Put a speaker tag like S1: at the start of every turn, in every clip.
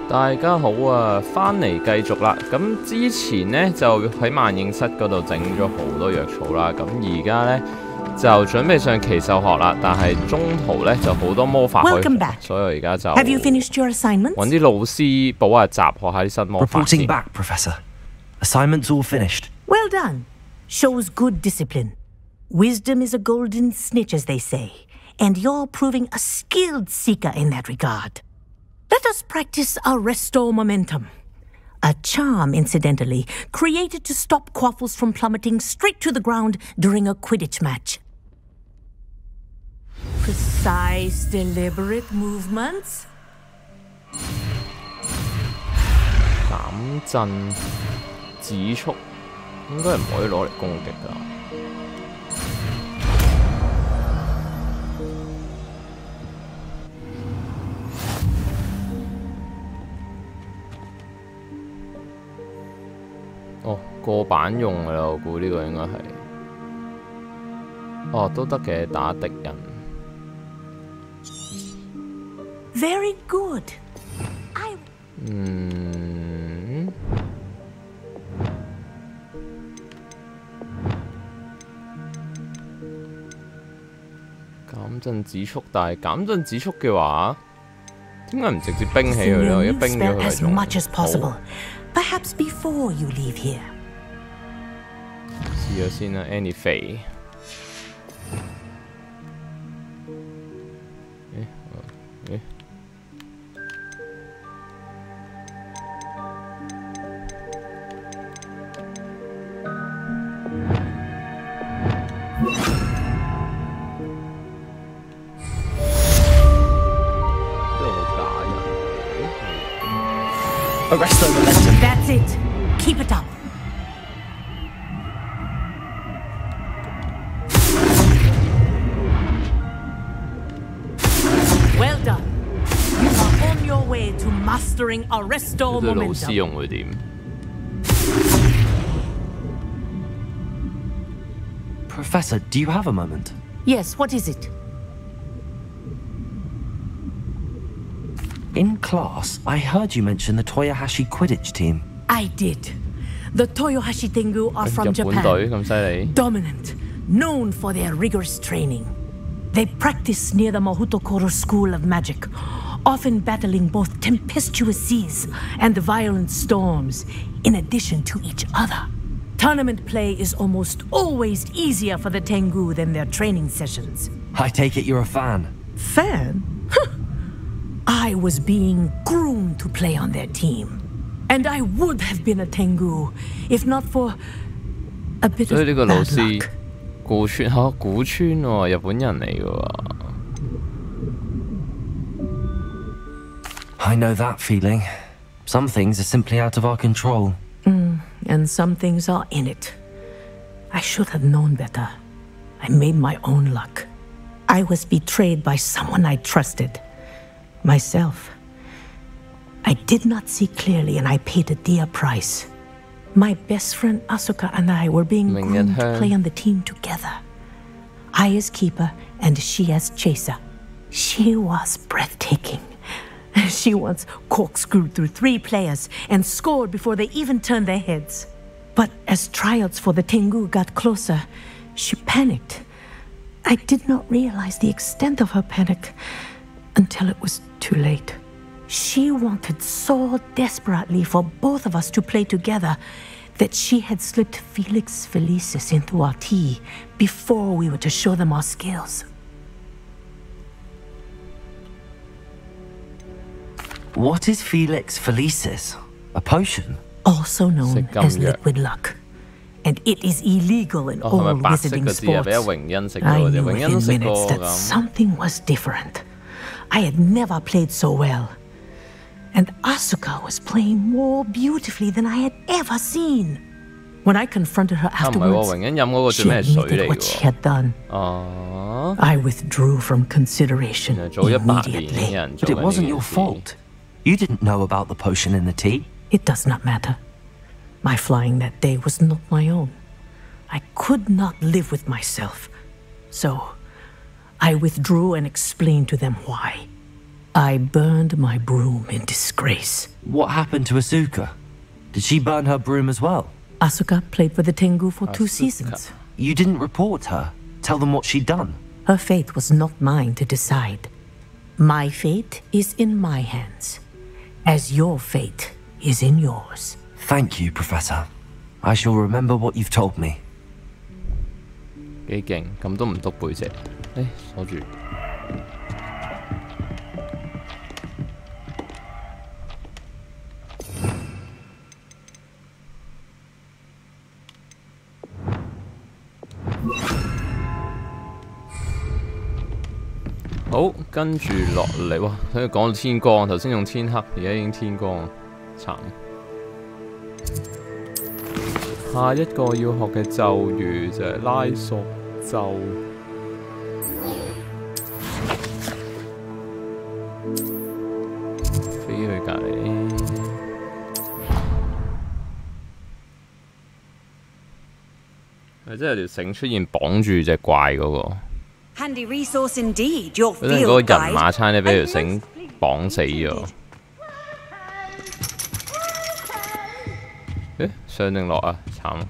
S1: 大家好啊，翻嚟繼續啦。咁之前呢，就喺萬應室嗰度整咗好多藥草啦。咁而家呢，就準備上奇獸學啦，但係中途呢，就好多魔法可以學，所以我而家就揾啲老師補下習，學下啲新魔法先。
S2: Reporting back, Professor. Assignments all finished.
S3: Well done. Shows good discipline. Wisdom is a golden snitch, as they say, and you're proving a skilled seeker in that regard. Let us practice our restore momentum. A charm, incidentally, created to stop quaffles from plummeting straight to the ground during a Quidditch match. Precise, deliberate movements.
S1: 減震指速應該唔可以攞嚟攻擊㗎。哦，過版用㗎啦，我估呢個應該係。哦，都得嘅，打敵人。
S3: Very good. 減震指速，但係減震指速嘅話，點解唔直接冰起佢咧？一冰咗佢仲好。 Perhaps before you leave here.
S1: 試咗先啦 ，Annie 肥。
S2: Arrest the momentum.
S3: That's it. Keep it up. Well done. You are on your way to mastering a restore momentum.
S1: 老師用會點？
S2: Professor, do you have a moment?
S3: Yes, what is it?
S2: In class, I heard you mention the Toyohashi Quidditch team.
S3: I did. The Toyohashi Tengu are from Japan. Dominant, known for their rigorous training. They practice near the Mahutokoro School of Magic, often battling both tempestuous seas and violent storms, in addition to each other. Tournament play is almost always easier for the Tengu than their training sessions.
S2: I take it you're a fan.
S3: Fan? I was being groomed to play on their team. And I would have been a Tengu if not for a bit of bad luck.
S1: 古川嚇古川喎，日本人嚟嘅喎。
S2: I know that feeling. Some things are simply out of our control.
S3: And some things are in it. I should have known better. I made my own luck. I was betrayed by someone I trusted. Myself. I did not see clearly and I paid a dear price. My best friend Asuka and I were being groomed to play on the team together. I as keeper and she as chaser. She was breathtaking. She once corkscrewed through 3 players and scored before they even turned their heads. But as tryouts for the Tengu got closer, she panicked. I did not realize the extent of her panic until it was too late. She wanted so desperately for both of us to play together that she had slipped Felix Felicis into our tea before we were to show them our skills.
S2: What is Felix Felicis? A potion?
S3: Also known as liquid luck. And it is illegal in all wizarding sports. I knew within minutes that something was different. I had never played so well. And Asuka was playing more beautifully than I had ever seen. When I confronted her afterwards, she admitted what she had done. I withdrew from consideration immediately.
S2: But it wasn't your fault. You didn't know about the potion in the tea.
S3: It does not matter. My flying that day was not my own. I could not live with myself. So, I withdrew and explained to them why. I burned my broom in disgrace.
S2: What happened to Asuka? Did she burn her broom as well?
S3: Asuka played for the Tengu for 2 seasons.
S2: You didn't report her. Tell them what she'd done.
S3: Her fate was not mine to decide. My fate is in my hands, as your fate is in yours.
S2: Thank you, Professor. I shall remember what you've told me.
S1: 幾勁，咁都唔篤背脊。誒，鎖住。好，跟住落嚟，哇！佢講到天光，頭先用天黑，而家已經天光，慘。下一個要學嘅咒語就係拉索咒。飛去隔離。係真係條繩出現綁住隻怪嗰個。
S4: Handy resource indeed. Your
S1: 嗰陣嗰個人馬差咧俾條繩綁死咗。誒，上定落啊？慘！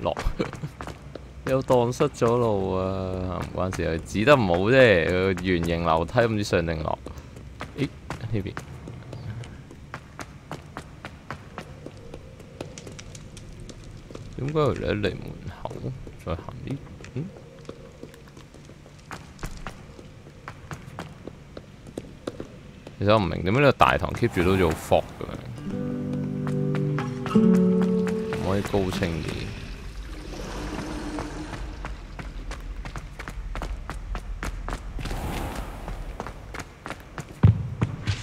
S1: 落又蕩失咗路啊！唔關事，指得唔好啫。個圓形樓梯唔知上定落。誒呢邊。點解佢嚟離門口再行呢？其實我唔明點解呢個大堂 keep 住都做 fog 咁樣，唔可以高清啲。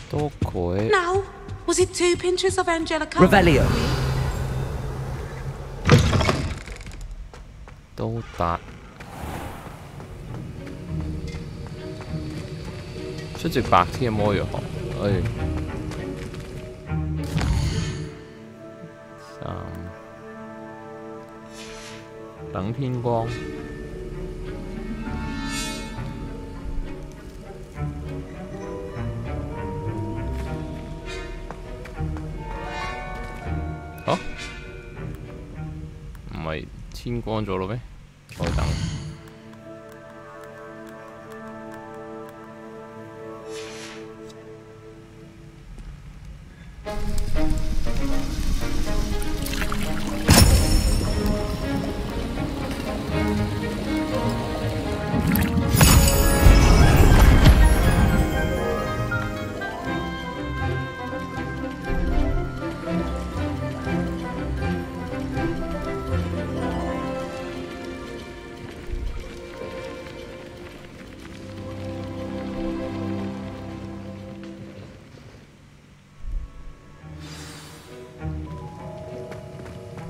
S1: 多鬼。
S5: Now, was it 2 pinches of Angelica?
S2: Revelio.
S1: 都達。出席白天嘅魔藥學，等天光。嚇？唔係天光咗咯咩？再等。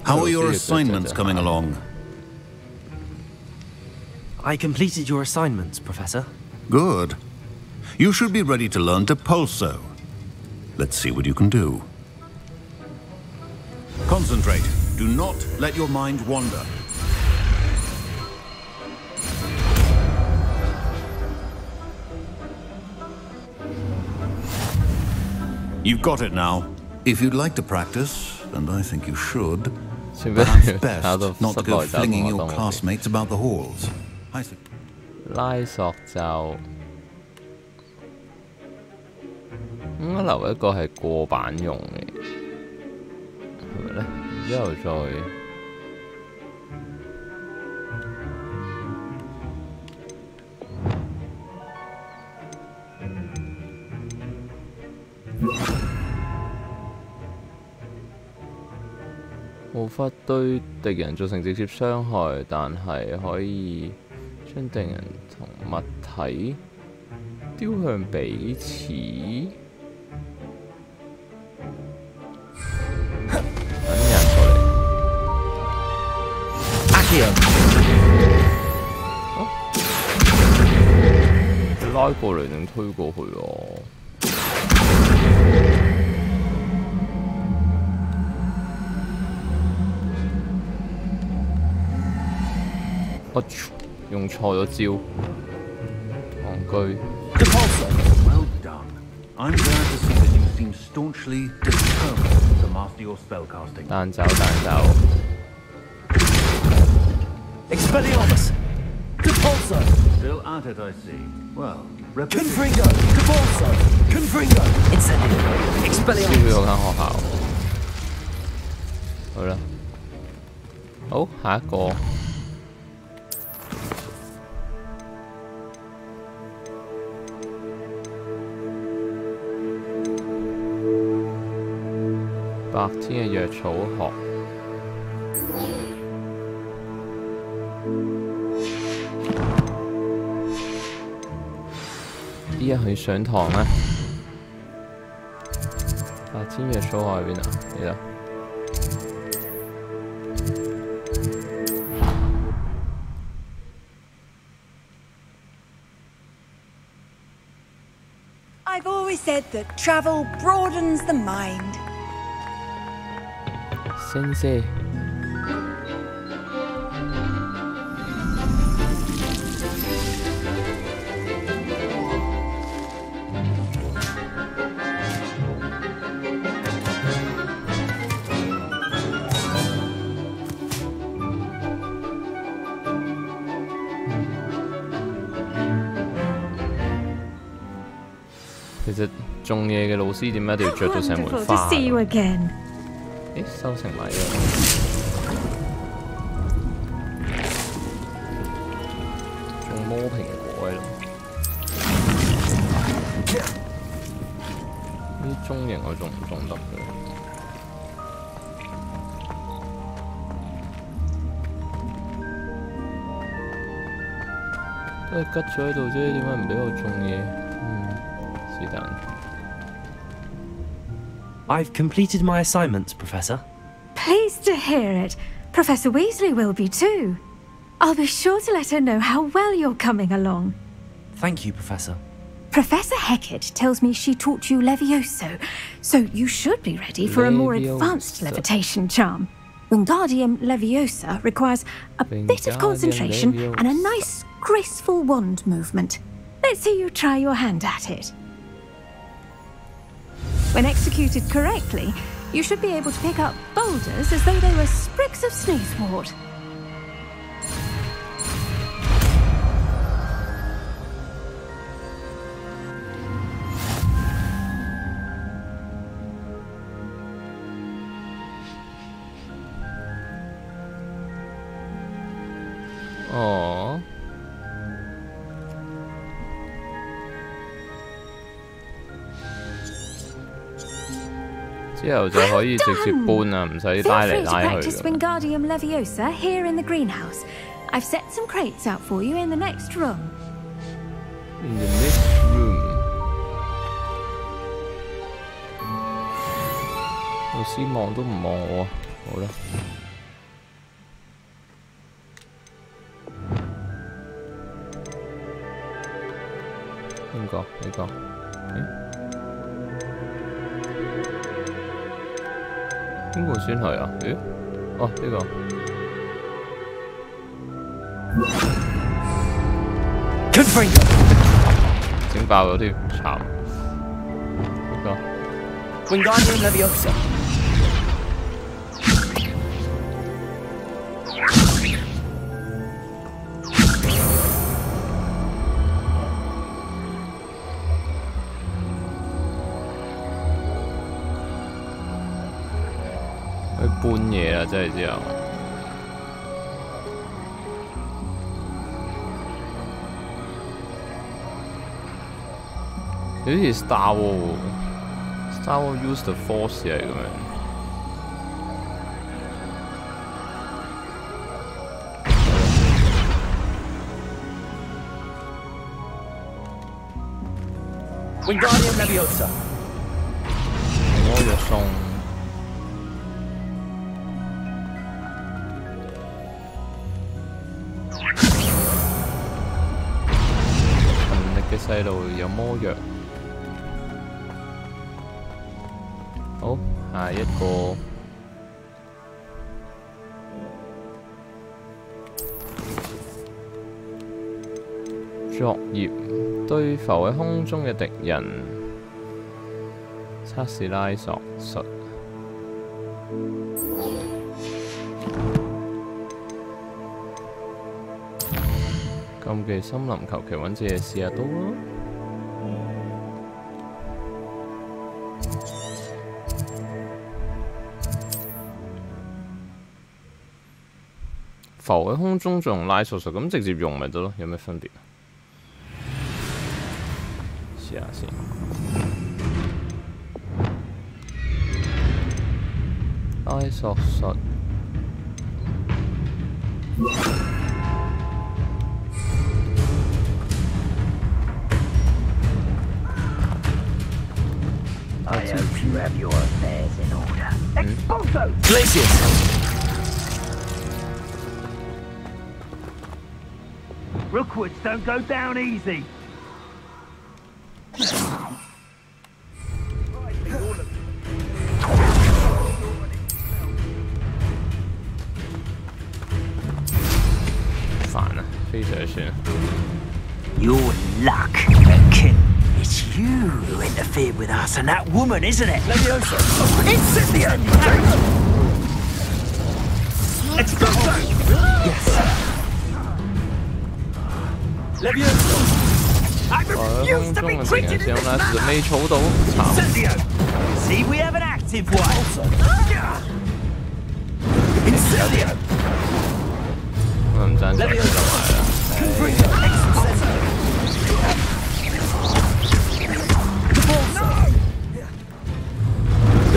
S6: How are your assignments coming along?
S2: I completed your assignments, Professor.
S6: Good. You should be ready to learn to pulso. Let's see what you can do. Concentrate. Do not let your mind wander. You've got it now. If you'd like to practice, and I think you should, perhaps best not to go flinging your classmates about the halls.
S1: 拉索就應該留一個係過版用嘅，係咪咧？然之後再無法對敵人造成直接傷害，但係可以將敵人同物體丟向彼此。等人過嚟。佢拉過嚟定推過去喎？我用錯咗招，戇居。
S6: done. I'm glad to see that you seem staunchly determined to master your spellcasting.
S1: 彈走，彈走。
S2: Expelliarmus! Depulso!
S6: Still at it, I see. Well,
S2: Confringo! Depulso! Confringo! Incendio!
S1: 燒
S2: Expelliarmus!
S1: 咗間學校。好啦，好，下一個。白天嘅藥草學。啲人去上堂咧，白天藥草學喺邊啊？呢度。
S4: I've always said that travel broadens the mind.
S1: 先生。其實種嘢嘅老師點解一定要着到成門花？誒，收成埋咗。種魔蘋果嘅咯。呢啲中型我種唔種得嘅？都係吉咗喺度啫，點解唔俾我種嘢？是但。
S2: I've completed my assignments, Professor.
S7: Pleased to hear it. Professor Weasley will be too. I'll be sure to let her know how well you're coming along.
S2: Thank you, Professor.
S7: Professor Hecat tells me she taught you Levioso, so you should be ready for a more advanced levitation charm. Wingardium Leviosa requires a bit of concentration and a nice, graceful wand movement. Let's see you try your hand at it. When executed correctly, you should be able to pick up boulders as though they were sprigs of sneezewort.
S1: Oh. 之後就可以直接搬啊，唔使拉嚟拉去。
S7: Wingardium Leviosa here in the greenhouse. I've set some crates out for you in the next room.
S1: In the next room. 老師望都唔望我，好啦。邊個？呢個？邊個先係啊？咦？哦，呢個。整爆咗添，慘！呢個。
S2: Wingardium Leviosa.
S1: 搬嘢啦，真係之後。好似 Star Wars，Star Wars use the Force 嚟咁樣。
S2: Wingardium Leviosa.
S1: 魔藥送。嘅細路有魔藥，好，下一個作業對浮喺空中嘅敵人測試拉索術。禁忌森林，求其揾隻嘢試下刀啦。浮喺空中仲用拉索術，咁直接用咪得咯？有咩分別？試下先。拉索術。
S8: I hope you have your affairs in order. Expulso!
S2: Glacius!
S8: Rookwoods don't go down easy.
S1: Fine, 非常算。
S8: Your luck, King. It's you who interfered with us and that woman, isn't it? Leviosa! Incendio! Expulso! Yes. Leviosa! I refuse to be treated in this manner! Incendio! See, we have an active one! Incendio! Leviosa! Confringo! Expulso!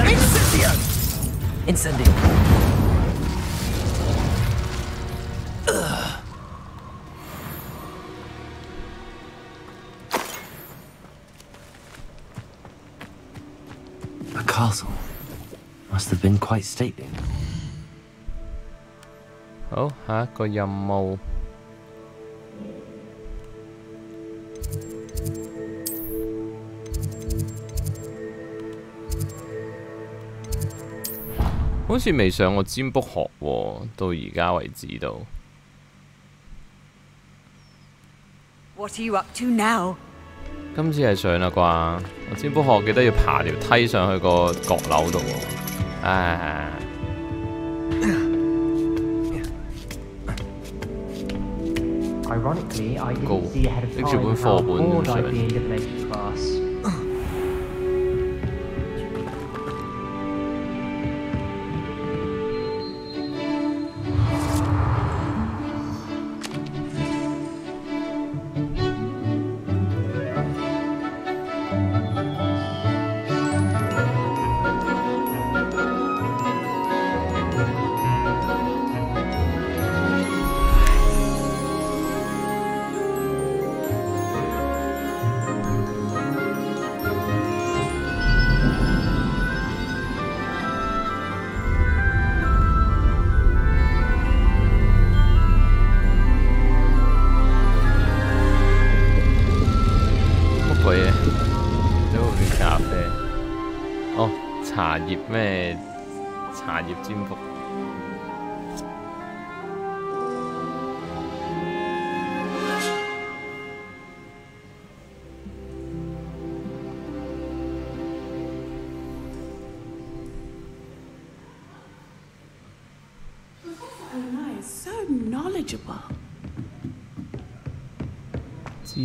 S8: Incendio! Incendio!
S2: A castle. Must have been quite stately.
S1: 好，下一個任務。好似未上過占卜學喎，到而家為止都。
S4: What are you up to now?
S1: 今次係上啦啩？我占卜學記得要爬條梯上去個閣樓度喎。唉。
S9: Ironically, I didn't see ahead of time how bored I'd be in divination class.茶葉咩？茶葉占卜。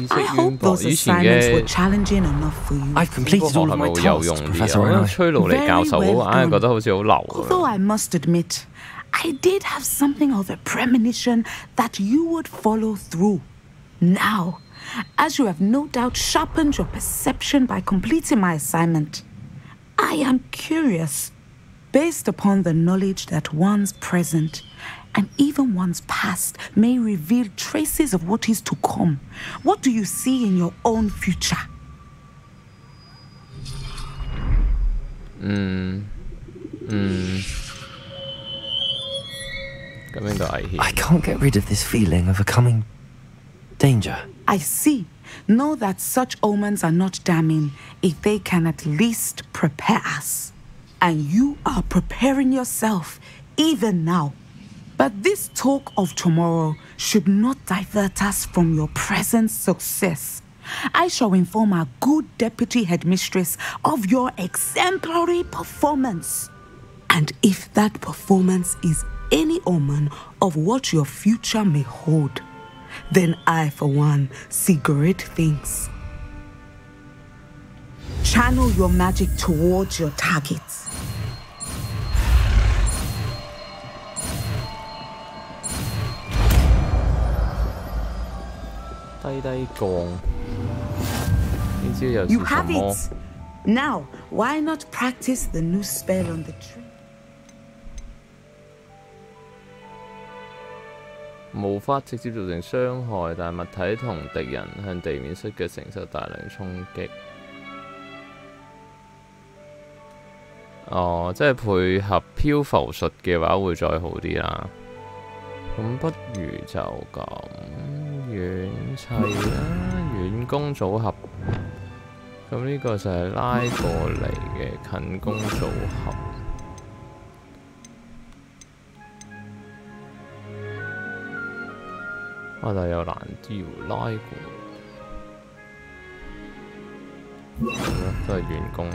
S10: I hope those assignments were challenging enough for you.
S2: I've completed all of my tasks, Professor.
S10: Very well done. Although I must admit, I did have something of a premonition that you would follow through. Now, as you have no doubt sharpened your perception by completing my assignment, I am curious, based upon the knowledge that one's present and even one's past may reveal traces of what is to come. What do you see in your own future?
S2: I can't get rid of this feeling of a coming danger.
S10: I see. Know that such omens are not damning if they can at least prepare us. And you are preparing yourself even now. But this talk of tomorrow should not divert us from your present success. I shall inform our good deputy headmistress of your exemplary performance. And if that performance is any omen of what your future may hold, then I, for one, see great things. Channel your magic towards your targets.
S1: You
S10: have it. Now, why not practice the new spell on the tree?
S1: 無法直接造成傷害，但物體同敵人向地面摔嘅承受大量衝擊。哦，即係配合漂浮術嘅話，會再好啲啦。咁不如就咁遠砌啦，遠攻組合。咁呢個就係拉過嚟嘅近攻組合。但係又難啲喎，拉過。都係遠攻。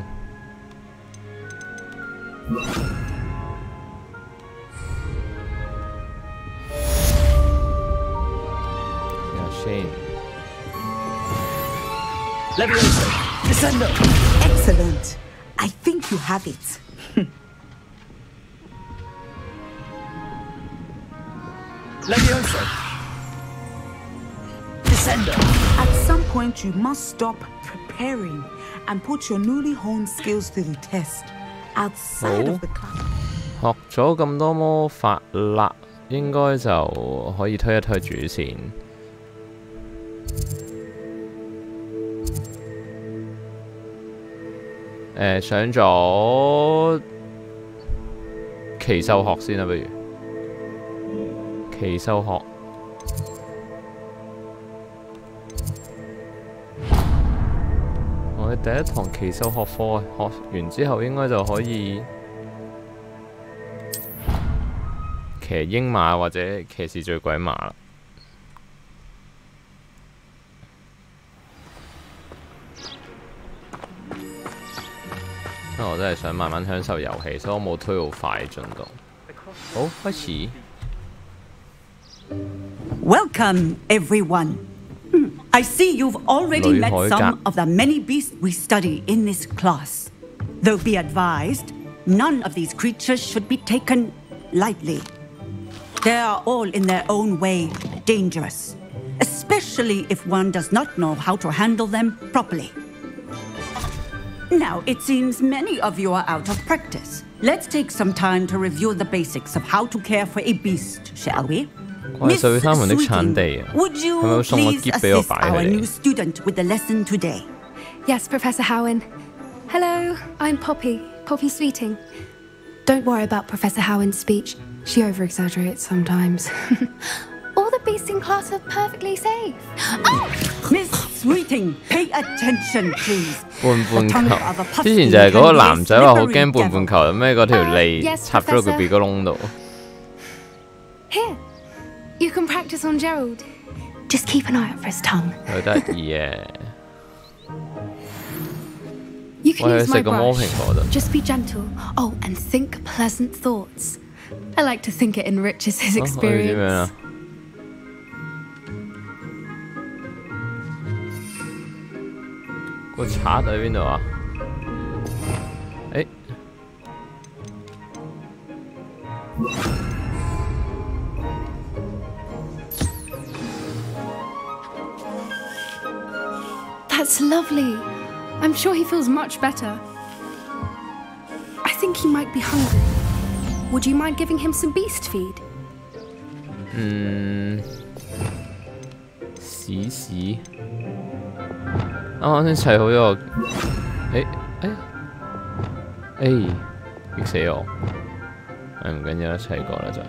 S10: Levioso, descendo. Excellent. I think you have it. Levioso. Descendo. At some point, you must stop preparing and put your newly honed skills to the test. Outside of the class.
S1: 學咗咁多魔法啦，應該就可以推一推主線。上咗奇獸學先啦，不如奇獸學。我哋第一堂奇獸學課學完之後，應該就可以騎鷹馬或者騎士醉鬼馬啦。因為我真係想慢慢享受遊戲，所以我冇推好快進度。好，開始。
S11: Welcome, everyone. I see you've already met some of the many beasts we study in this class. Though be advised, none of these creatures should be taken lightly. They are all in their own way dangerous, especially if one does not know how to handle them properly. Now, it seems many of you are out of practice. Let's take some time to review the basics of how to care for a beast, shall we? Miss Sweeting, would you please assist our new student with the lesson today?
S12: Yes, Professor Howen. Hello, I'm Poppy Sweeting. Don't worry about Professor Howen's speech. She over-exaggerates sometimes. All the beasts in class are perfectly safe.
S11: Oh! Miss Sweeting, pay attention, please.
S1: 半球，之前就係嗰個男仔話好驚半球，咩嗰條脷插咗佢鼻哥窿度。
S12: Here, you can practice on Gerald. Just keep an eye out for his tongue.
S1: 好得意嘅。
S12: You can use my brush. Just be gentle. Oh, and think pleasant thoughts. I like to think it enriches his experience.
S1: 個賊喺邊度啊？誒，
S12: That's lovely. I'm sure he feels much better. I think he might be hungry. Would you mind giving him some beast feed?
S1: 屎屎。啱先砌好咗個，激死我！唔緊要啦，砌過啦就。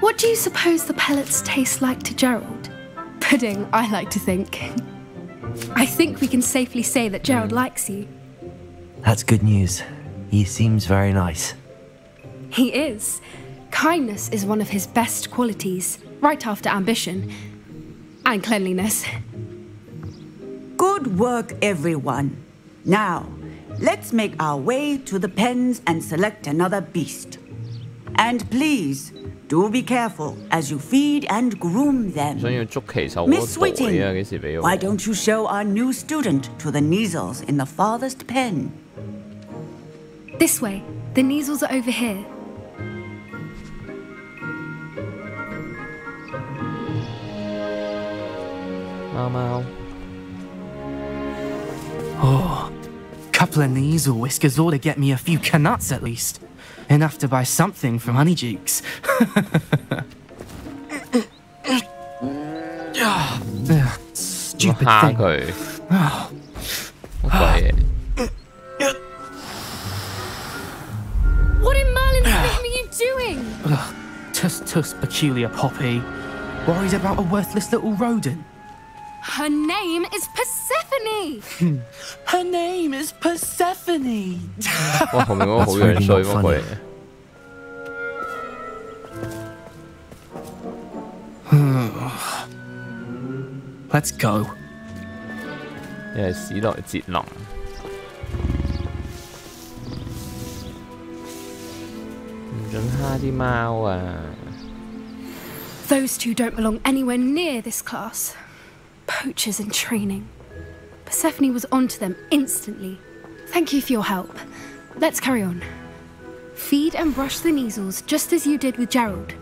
S12: What do you suppose the pellets taste like to Gerald? Pudding, I like to think. I think we can safely say that Gerald likes you.
S2: That's good news. He seems very nice.
S12: He is. Kindness is one of his best qualities, right after ambition. And cleanliness.
S11: Good work, everyone. Now, let's make our way to the pens and select another beast. And please, do be careful as you feed and groom them. Miss Sweeting, why don't you show our new student to the Kneazles in the farthest pen?
S12: This way. The Kneazles are over here.
S1: Mau.
S9: Oh, couple of Kneazle whiskers ought to get me a few canuts at least. Enough to buy something from Honeydukes. Stupid thing.
S12: What in Merlin's name are you doing?
S9: Tuss, peculiar Poppy. Worried about a worthless little rodent.
S12: Her name is Persephone!
S9: Her name is Persephone!
S1: That's really not funny.
S9: Let's go.
S1: 又係史萊哲林。唔准蝦啲貓啊！
S12: Those two don't belong anywhere near this class. Poachers in training. Persephone was onto them instantly. Thank you for your help. Let's carry on. Feed and brush the Kneazles just as you did with Gerald.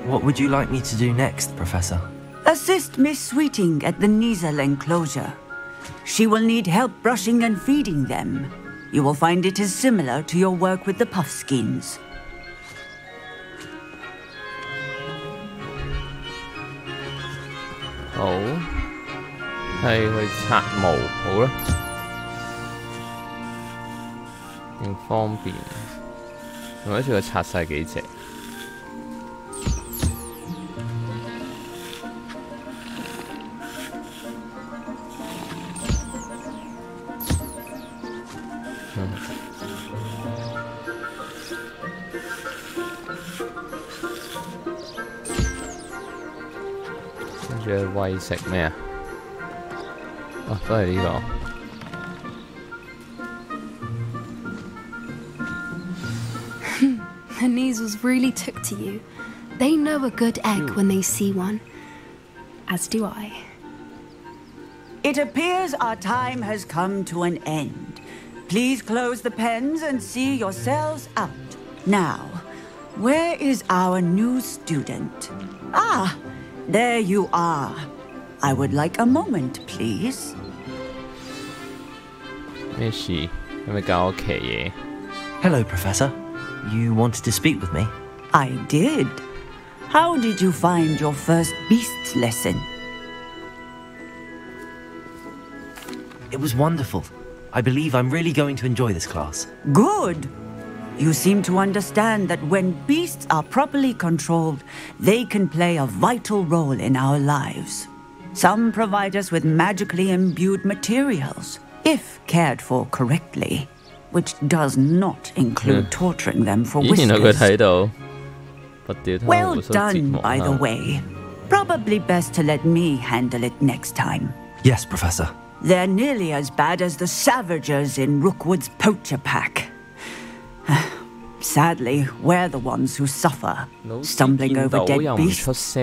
S2: What would you like me to do next, Professor?
S11: Assist Miss Sweeting at the Kneazle enclosure. She will need help brushing and feeding them. You will find it is similar to your work with the Puffskins.
S1: Oh. 係去刷毛好啦，勁方便。用一次佢刷晒幾隻。跟住去餵食咩啊？ 哦，都係呢個。
S12: The Kneazles really took to you. They know a good egg when they see one. As do I.
S11: It appears our time has come to an end. Please close the pens and see yourselves out. Now, where is our new student? Ah, there you are. I would like a moment, please.
S1: 咩事？係咪教我騎嘢？
S2: Hello, Professor. You wanted to speak with me?
S11: I did. How did you find your first beasts lesson?
S2: It was wonderful. I believe I'm really going to enjoy this class.
S11: Good. You seem to understand that when beasts are properly controlled, they can play a vital role in our lives. Some provide us with magically imbued materials, if cared for correctly, which does not include torturing them for whiskers. Well done, by the way. Probably best to let me handle it next time.
S2: Yes, Professor.
S11: They're nearly as bad as the Savagers in Rookwood's poacher pack. Sadly, we're the ones who suffer, stumbling over dead beasts.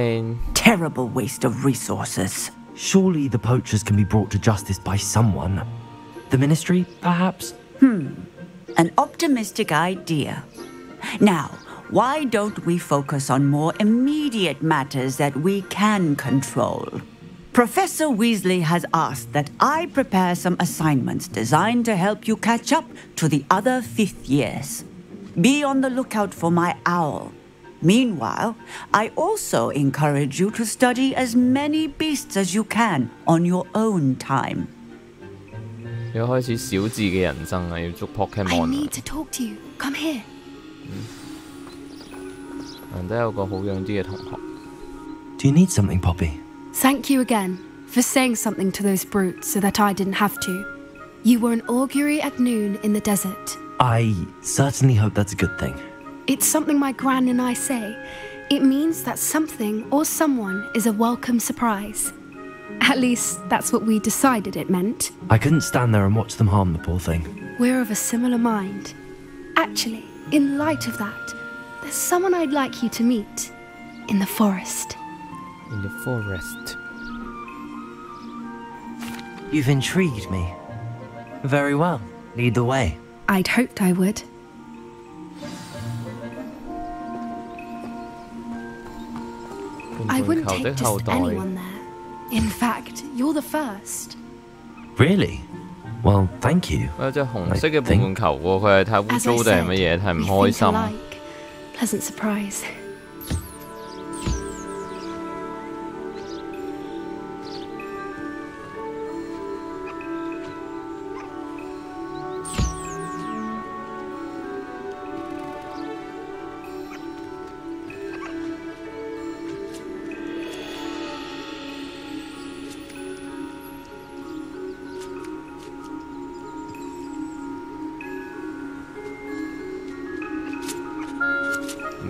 S11: Terrible waste of resources.
S2: Surely the poachers can be brought to justice by someone. The Ministry, perhaps?
S11: An optimistic idea. Now, why don't we focus on more immediate matters that we can control? Professor Weasley has asked that I prepare some assignments designed to help you catch up to the other 5th years. Be on the lookout for my owl. Meanwhile, I also encourage you to study as many beasts as you can on your own time.
S1: 要開始小智嘅人生啊！要捉 Pokemon。I
S12: need to talk to you. Come here.
S1: 難得有個好樣啲嘅同學。
S2: Do you need something, Poppy?
S12: Thank you again for saying something to those brutes so that I didn't have to. You were an augury at noon in the desert.
S2: I certainly hope that's a good thing.
S12: It's something my gran and I say. It means that something or someone is a welcome surprise. At least, that's what we decided it meant.
S2: I couldn't stand there and watch them harm the poor thing.
S12: We're of a similar mind. Actually, in light of that, there's someone I'd like you to meet. In the forest.
S1: In the forest.
S2: You've intrigued me. Very well. Lead the way.
S12: I'd hoped I would. I wouldn't take just anyone there. In fact, you're the first.
S2: Really? Well, thank you.
S1: 隻紅色嘅半半球喎，佢係太污糟定係乜嘢？太唔開心。
S12: Pleasant surprise.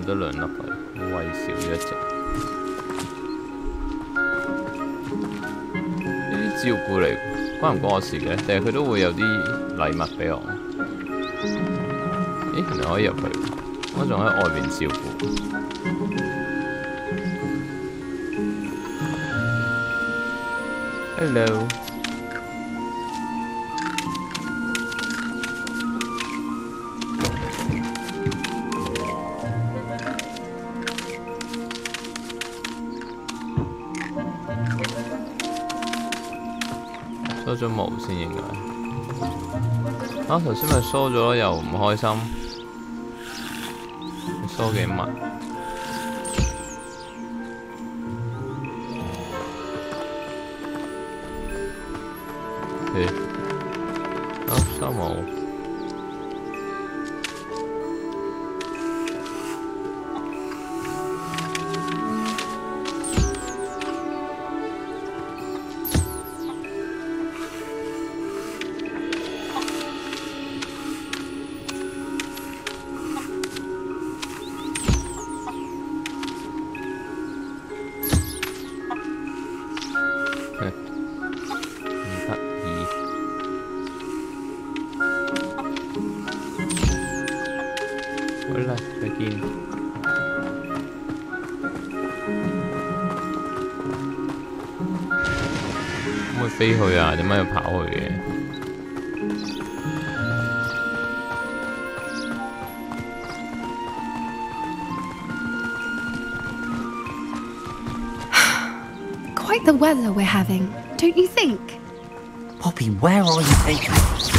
S1: 得兩粒佢，喂少咗一隻。呢啲照顧嚟，關唔關我事嘅？定係佢都會有啲禮物俾我？咦，原來可以入去，我仲喺外邊照顧。Hello。梳咗毛先應該。啊，頭先咪梳咗又唔開心，你梳幾密？啊，梳毛。飛去啊？點解要跑去嘅？Quite
S12: the weather we're having, don't you think?
S2: Poppy, where are you taking us?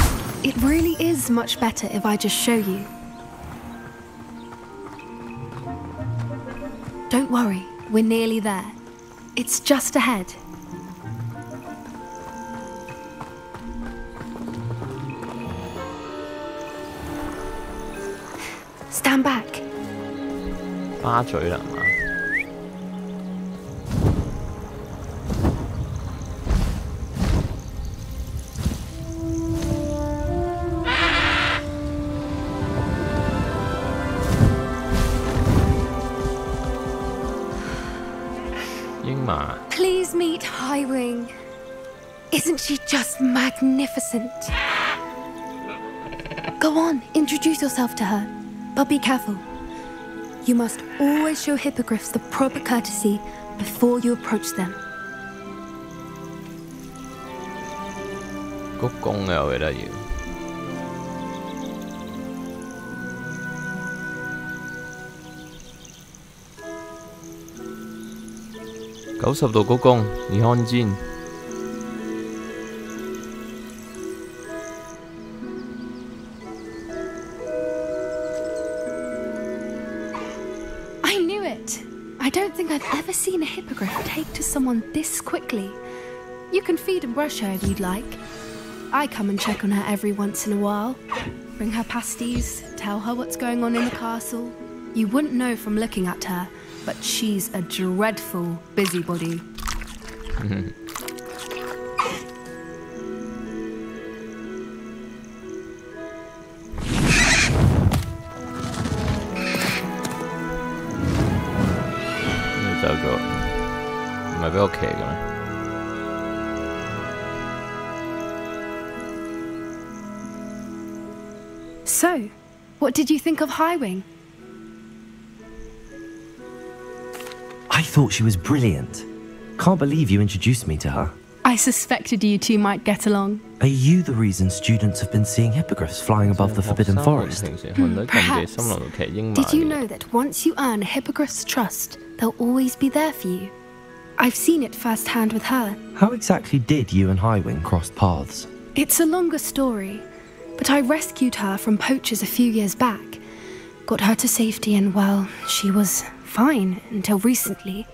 S12: It really is much better if I just show you. Don't worry, we're nearly there. It's just ahead. Stand back.
S1: 巴嘴啦嘛。英馬。
S12: Please meet Highwing. Isn't she just magnificent? Go on, introduce yourself to her. But be careful. You must always show hippogriffs the proper courtesy before you approach them.
S1: 鞠躬嘅我記得要。90度鞠躬，你看見。
S12: I don't think I've ever seen a hippogriff take to someone this quickly. You can feed and brush her if you'd like. I come and check on her every once in a while. Bring her pasties, tell her what's going on in the castle. You wouldn't know from looking at her, but she's a dreadful busybody.
S1: 走咗，唔係俾我騎嘅咩？
S12: So, what did you think of Highwing?
S2: I thought she was brilliant. Can't believe you introduced me to her.
S12: I suspected you two might get along.
S2: Are you the reason students have been seeing hippogriffs flying above the Forbidden Forest?
S12: Perhaps. Did you know that once you earn a hippogriff's trust, they'll always be there for you? I've seen it firsthand with her.
S2: How exactly did you and Highwing cross paths?
S12: It's a longer story, but I rescued her from poachers a few years back. Got her to safety and, well, she was fine until recently.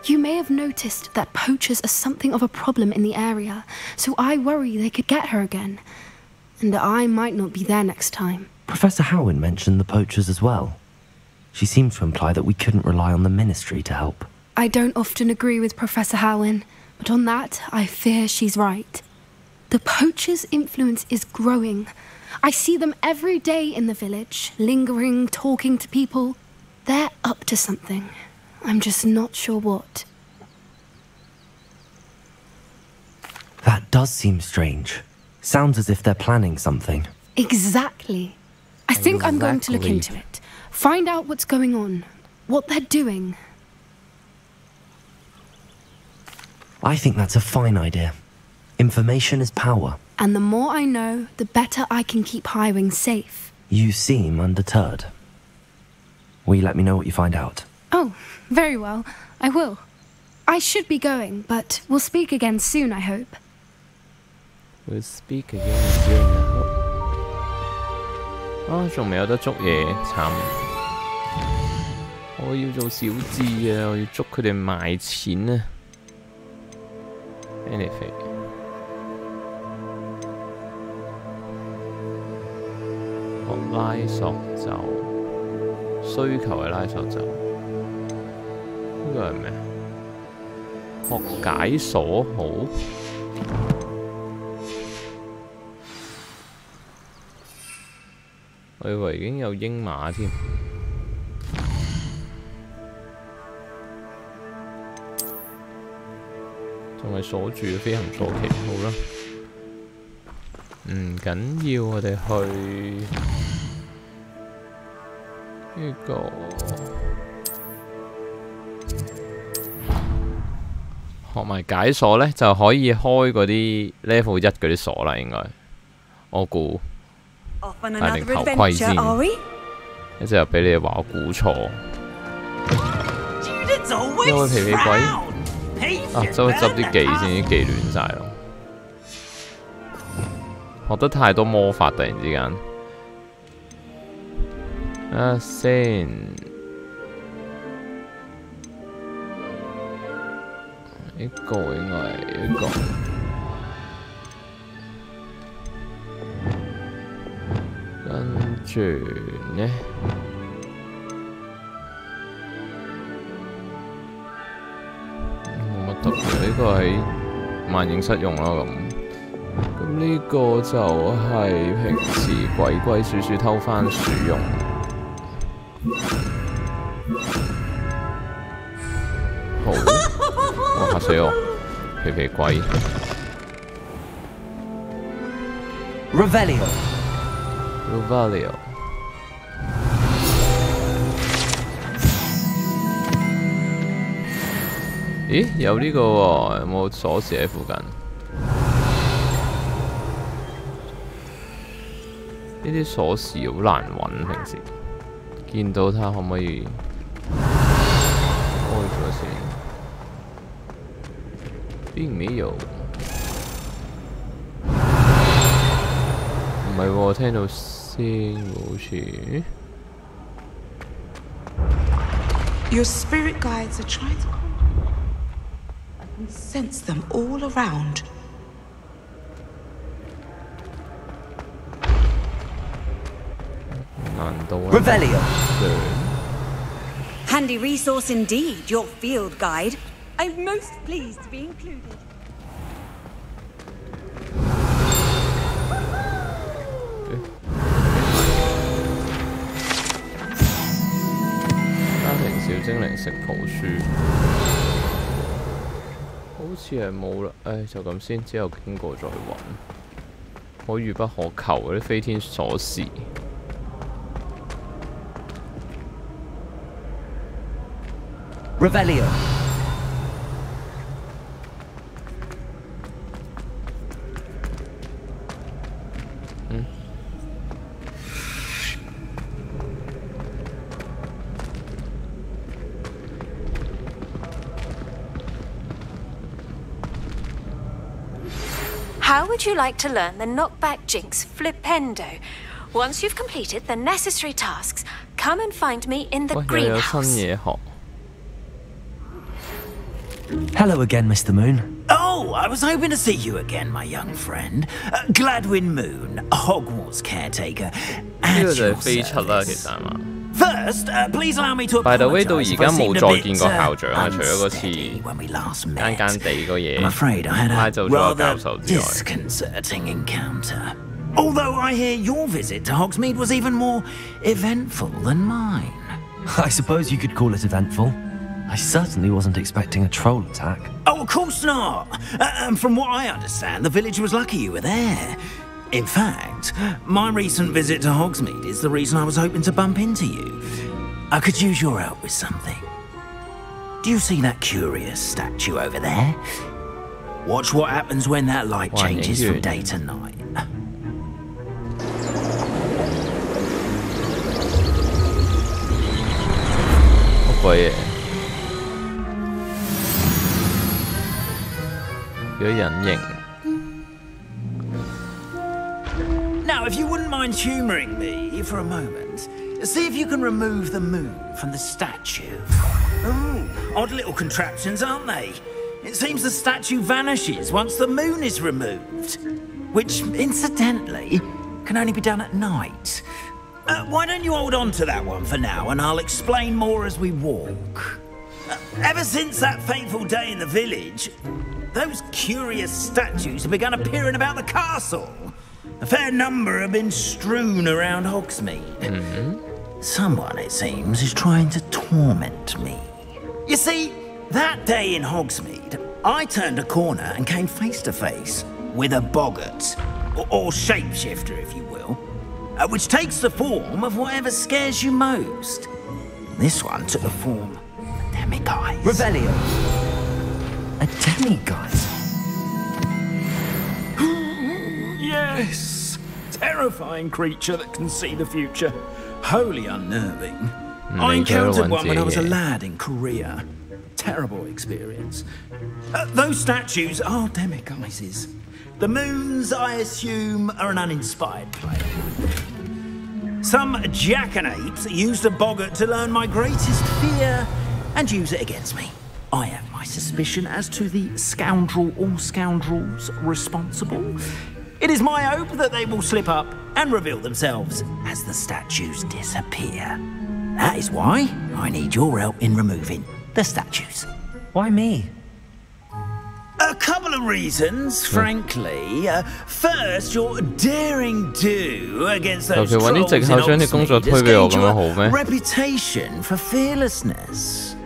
S12: You may have noticed that poachers are something of a problem in the area, so I worry they could get her again. And I might not be there next time.
S2: Professor Howin mentioned the poachers as well. She seemed to imply that we couldn't rely on the Ministry to help.
S12: I don't often agree with Professor Howin, but on that, I fear she's right. The poachers' influence is growing. I see them every day in the village, lingering, talking to people. They're up to something. I'm just not sure what.
S2: That does seem strange. Sounds as if they're planning something.
S12: Exactly. I think I'm going to look into it. Find out what's going on, what they're doing.
S2: I think that's a fine idea. Information is power.
S12: And the more I know, the better I can keep Highwing safe.
S2: You seem undeterred. Will you let me know what you find out?
S12: Oh, very well. I will. I should be going, but we'll speak again soon, I hope.
S1: We'll speak again soon, I hope. 啊，仲未有得捉嘢，慘！我要做小智啊，我要捉佢哋賣錢啊 ！Anyway， 學拉索咒，需求嘅拉索咒，呢個係咩？學解鎖好。 我以為已經有鷹馬添，仲係鎖住飛行坐騎，好啦，唔緊要，我哋去呢個學埋解鎖呢，就可以開嗰啲 level 1嗰啲鎖啦，應該我估。 戴定頭盔先，一陣又俾你話我估錯。因為皮皮鬼啊，執一執啲技先，啲技亂晒咯。學得太多魔法，突然之間。啊先，呢個應該係呢個。 跟住呢，冇乜特別，呢個喺萬應室用啦咁。咁呢個就係平時鬼鬼祟祟偷番薯用。好，哇嚇死我！皮皮鬼。
S2: Revelio。
S1: Revelio 咦，有呢個喎，有冇鎖匙喺附近？呢啲鎖匙好難揾，平時見到它可唔可以開咗先？並沒有。 唔係喎，聽到聲喎，好似。
S5: Your spirit guides are trying to contact you. I can sense them all around.
S11: Revelio. Handy resource indeed, your field guide.
S4: I'm most pleased to be included.
S1: 家庭小精靈食譜書，好似係冇啦。唉，就咁先，之後經過再揾。可遇不可求嗰啲飛天鎖匙。
S8: Revelio.
S7: How would you like to learn the knockback jinx flipendo? Once you've completed the necessary tasks, come and find me in the greenhouse.
S2: Hello again, Mr. Moon.
S8: Oh, I was hoping to see you again, my young friend. Gladwin Moon, Hogwarts caretaker. First, please allow me to apologize.
S1: By the way， 到而家冇再見過校長啊，除咗嗰次間間地個嘢拉走咗個教授之外。
S8: Disconcerting encounter. Although I hear your visit to Hogsmeade was even more eventful than mine.
S2: I suppose you could call it eventful. I certainly wasn't expecting a troll attack.
S8: Oh, of course not. And from what I understand, the village was lucky you were there. In fact, my recent visit to Hogsmeade is the reason I was hoping to bump into you. I could use your help with something. Do you see that curious statue over there? Watch what happens when that light changes from day to night.
S1: 乜鬼嘢？有隱形。
S8: Now, if you wouldn't mind humouring me for a moment, see if you can remove the moon from the statue. Oh, odd little contraptions, aren't they? It seems the statue vanishes once the moon is removed, which, incidentally, can only be done at night. Why don't you hold on to that one for now, and I'll explain more as we walk. Ever since that fateful day in the village, those curious statues have begun appearing about the castle. A fair number have been strewn around Hogsmeade. Someone, it seems, is trying to torment me. You see, that day in Hogsmeade, I turned a corner and came face to face with a boggart, or shapeshifter, if you will, which takes the form of whatever scares you most. This one took the form of a demiguise.
S2: Revelio. A demiguise?
S8: Yes! Terrifying creature that can see the future. Wholly unnerving. I encountered one when I was a lad in Korea. Terrible experience. Those statues are demiguises. The moons, I assume, are an uninspired play. Some jackanapes used a boggart to learn my greatest fear and use it against me. I have my suspicion as to the scoundrel or scoundrels responsible. It is my hope that they will slip up and reveal themselves as the statues disappear. That is why I need your help in removing the statues.
S2: Why me?
S8: A couple of reasons, frankly. First, your daring do against those trolls in Hogsmeade has gained you a reputation for fearlessness.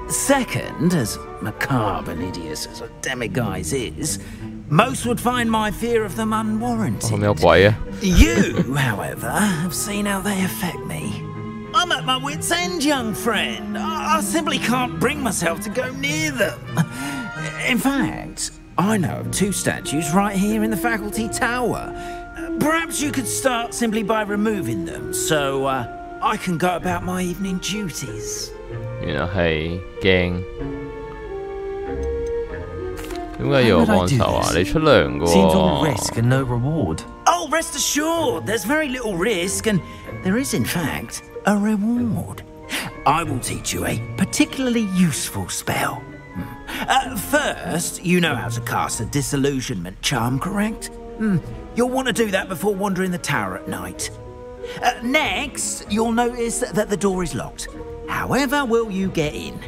S8: Second, as macabre and hideous as a demiguise is, most would find my fear of them unwarranted. You, however, have seen how they affect me. I'm at my wit's end, young friend. I simply can't bring myself to go near them. In fact, I know of two statues right here in the faculty tower. Perhaps you could start simply by removing them, so I can go about my evening duties.
S1: 原來係驚。點解要我幫手啊？你出糧㗎喎。
S2: Seems all risk and no reward.
S8: Oh, rest assured, there's very little risk, and there is, in fact, a reward. I will teach you a particularly useful spell. First, you know how to cast a disillusionment charm, correct? You'll want to do that before wandering the tower at night. Next, you'll notice that the door is locked. However will you get in?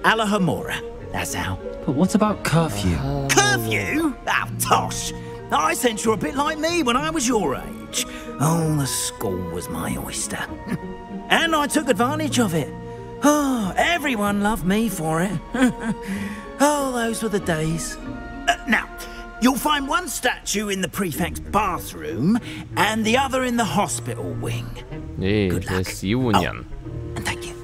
S8: Alahomora, That's how.
S2: But what about curfew?
S8: Curfew? Oh, tosh. I sense you're a bit like me when I was your age. Oh, the school was my oyster. And I took advantage of it. Oh, everyone loved me for it. Oh, those were the days. Now, you'll find one statue in the prefect's bathroom and the other in the hospital wing. Good luck. Oh, and thank you.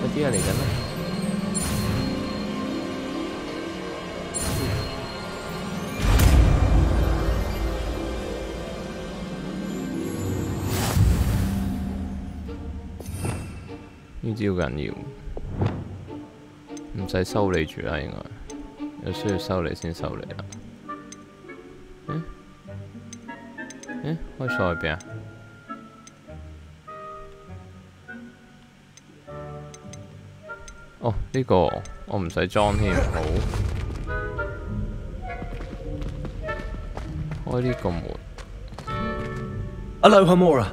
S1: 快啲啊！嚟緊啦！呢招緊要，唔使修理住啦，應該有需要修理先修理啦。開鎖喺邊啊？ 哦，呢個我唔使裝添，好。開呢個門。
S2: Aloha Mora。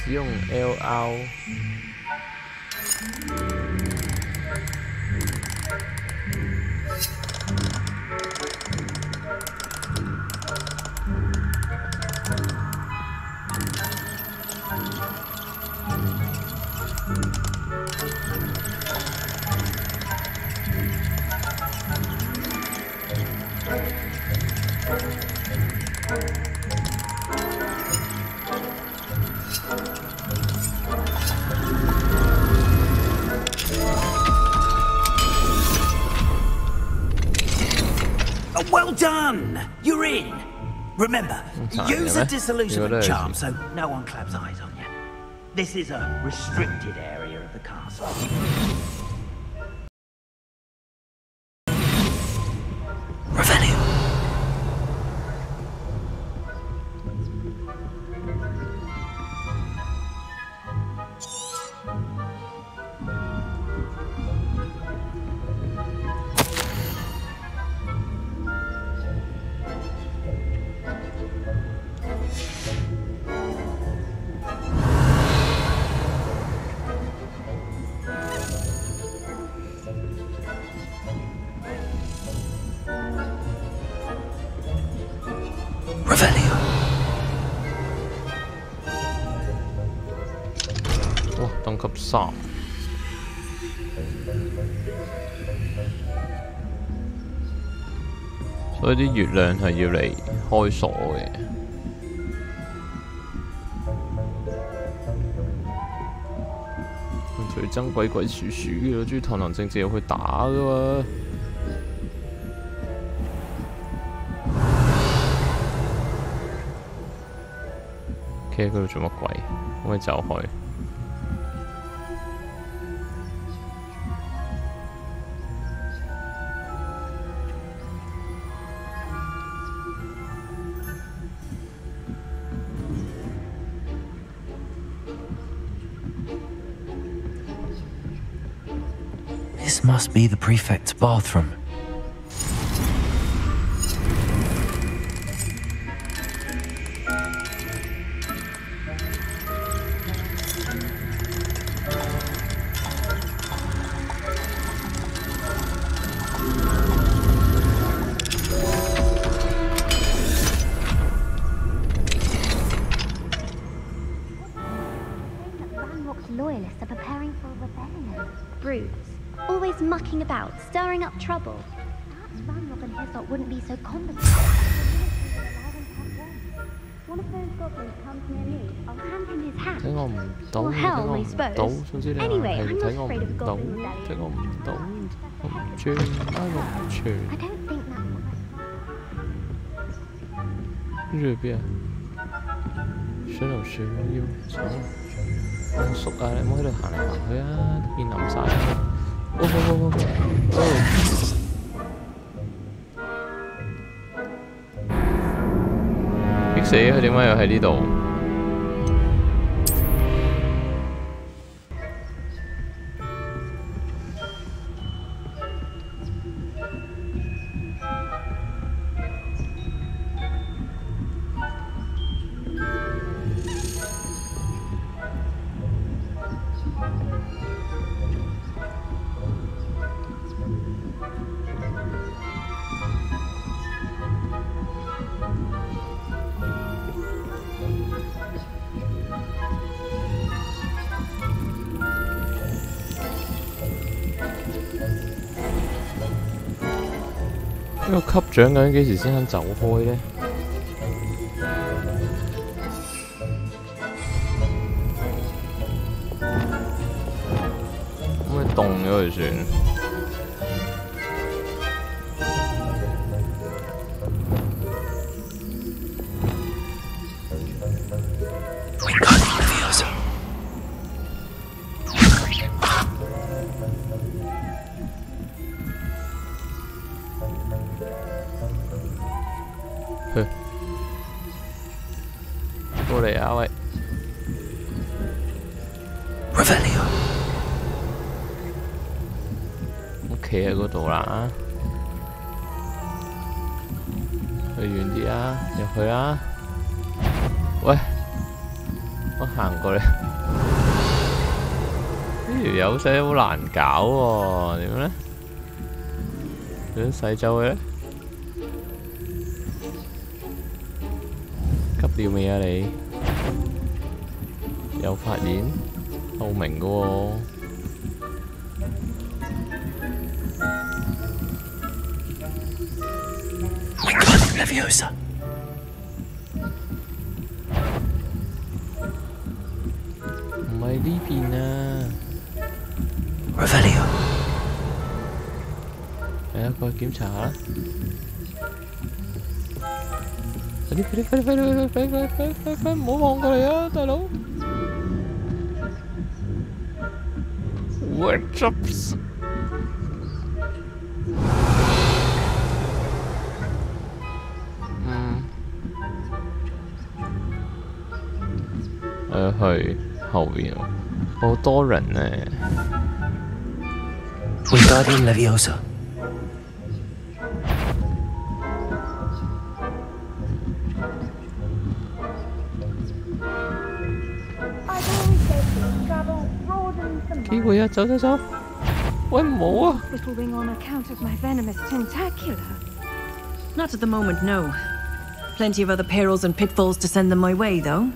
S1: 使用 LR。Well
S8: done! You're in. Remember, use a disillusionment charm so no one claps eyes on you. This is a restricted area of the castle.
S2: Revelio. Revelio.
S1: 哇，等級3。所以啲月亮係要嚟開鎖嘅。最憎鬼鬼祟祟嘅，我中意堂堂正正入去打噶嘛。 企喺嗰度做乜鬼？可唔可以走開？
S2: This must be the prefect's bathroom.
S13: Loyalists are preparing for a rebellion. Brutes, always mucking about, stirring up trouble. Perhaps Ranrock and his lot wouldn't be so competent. One of those goblins comes near me, I'll hand him his hat. Or hell, I suppose. Anyway, I'm not afraid of goblin rebellion. I don't think that would.
S1: 呢度邊啊？水流船我要走。 好熟啊！你唔好喺度行嚟行去啊，變冧晒。激死佢！點解又喺呢度？呢個級長究竟幾時先肯走開咧？可唔可以凍咗佢算？過嚟啊喂！我企喺嗰度啦，去遠啲啊，入去啊！喂，我行過嚟，呢條友仔好難搞喎，點咧？點洗走佢咧？急尿未啊你？有發現透明嘅喎。
S2: Leviosa.
S1: 唔係呢邊啊
S2: Revelio.
S1: 嚟啊，過去檢查下啦。快啲！唔好望過嚟啊，大佬！ What's up？ 去後邊，好多人呢。
S2: Wingardium Leviosa.
S1: 機會啊！走！喂，唔好啊
S7: ！Little wing on account of my venomous tentacula.
S14: Not at the moment, no. Plenty of other perils and pitfalls to send them my way, though.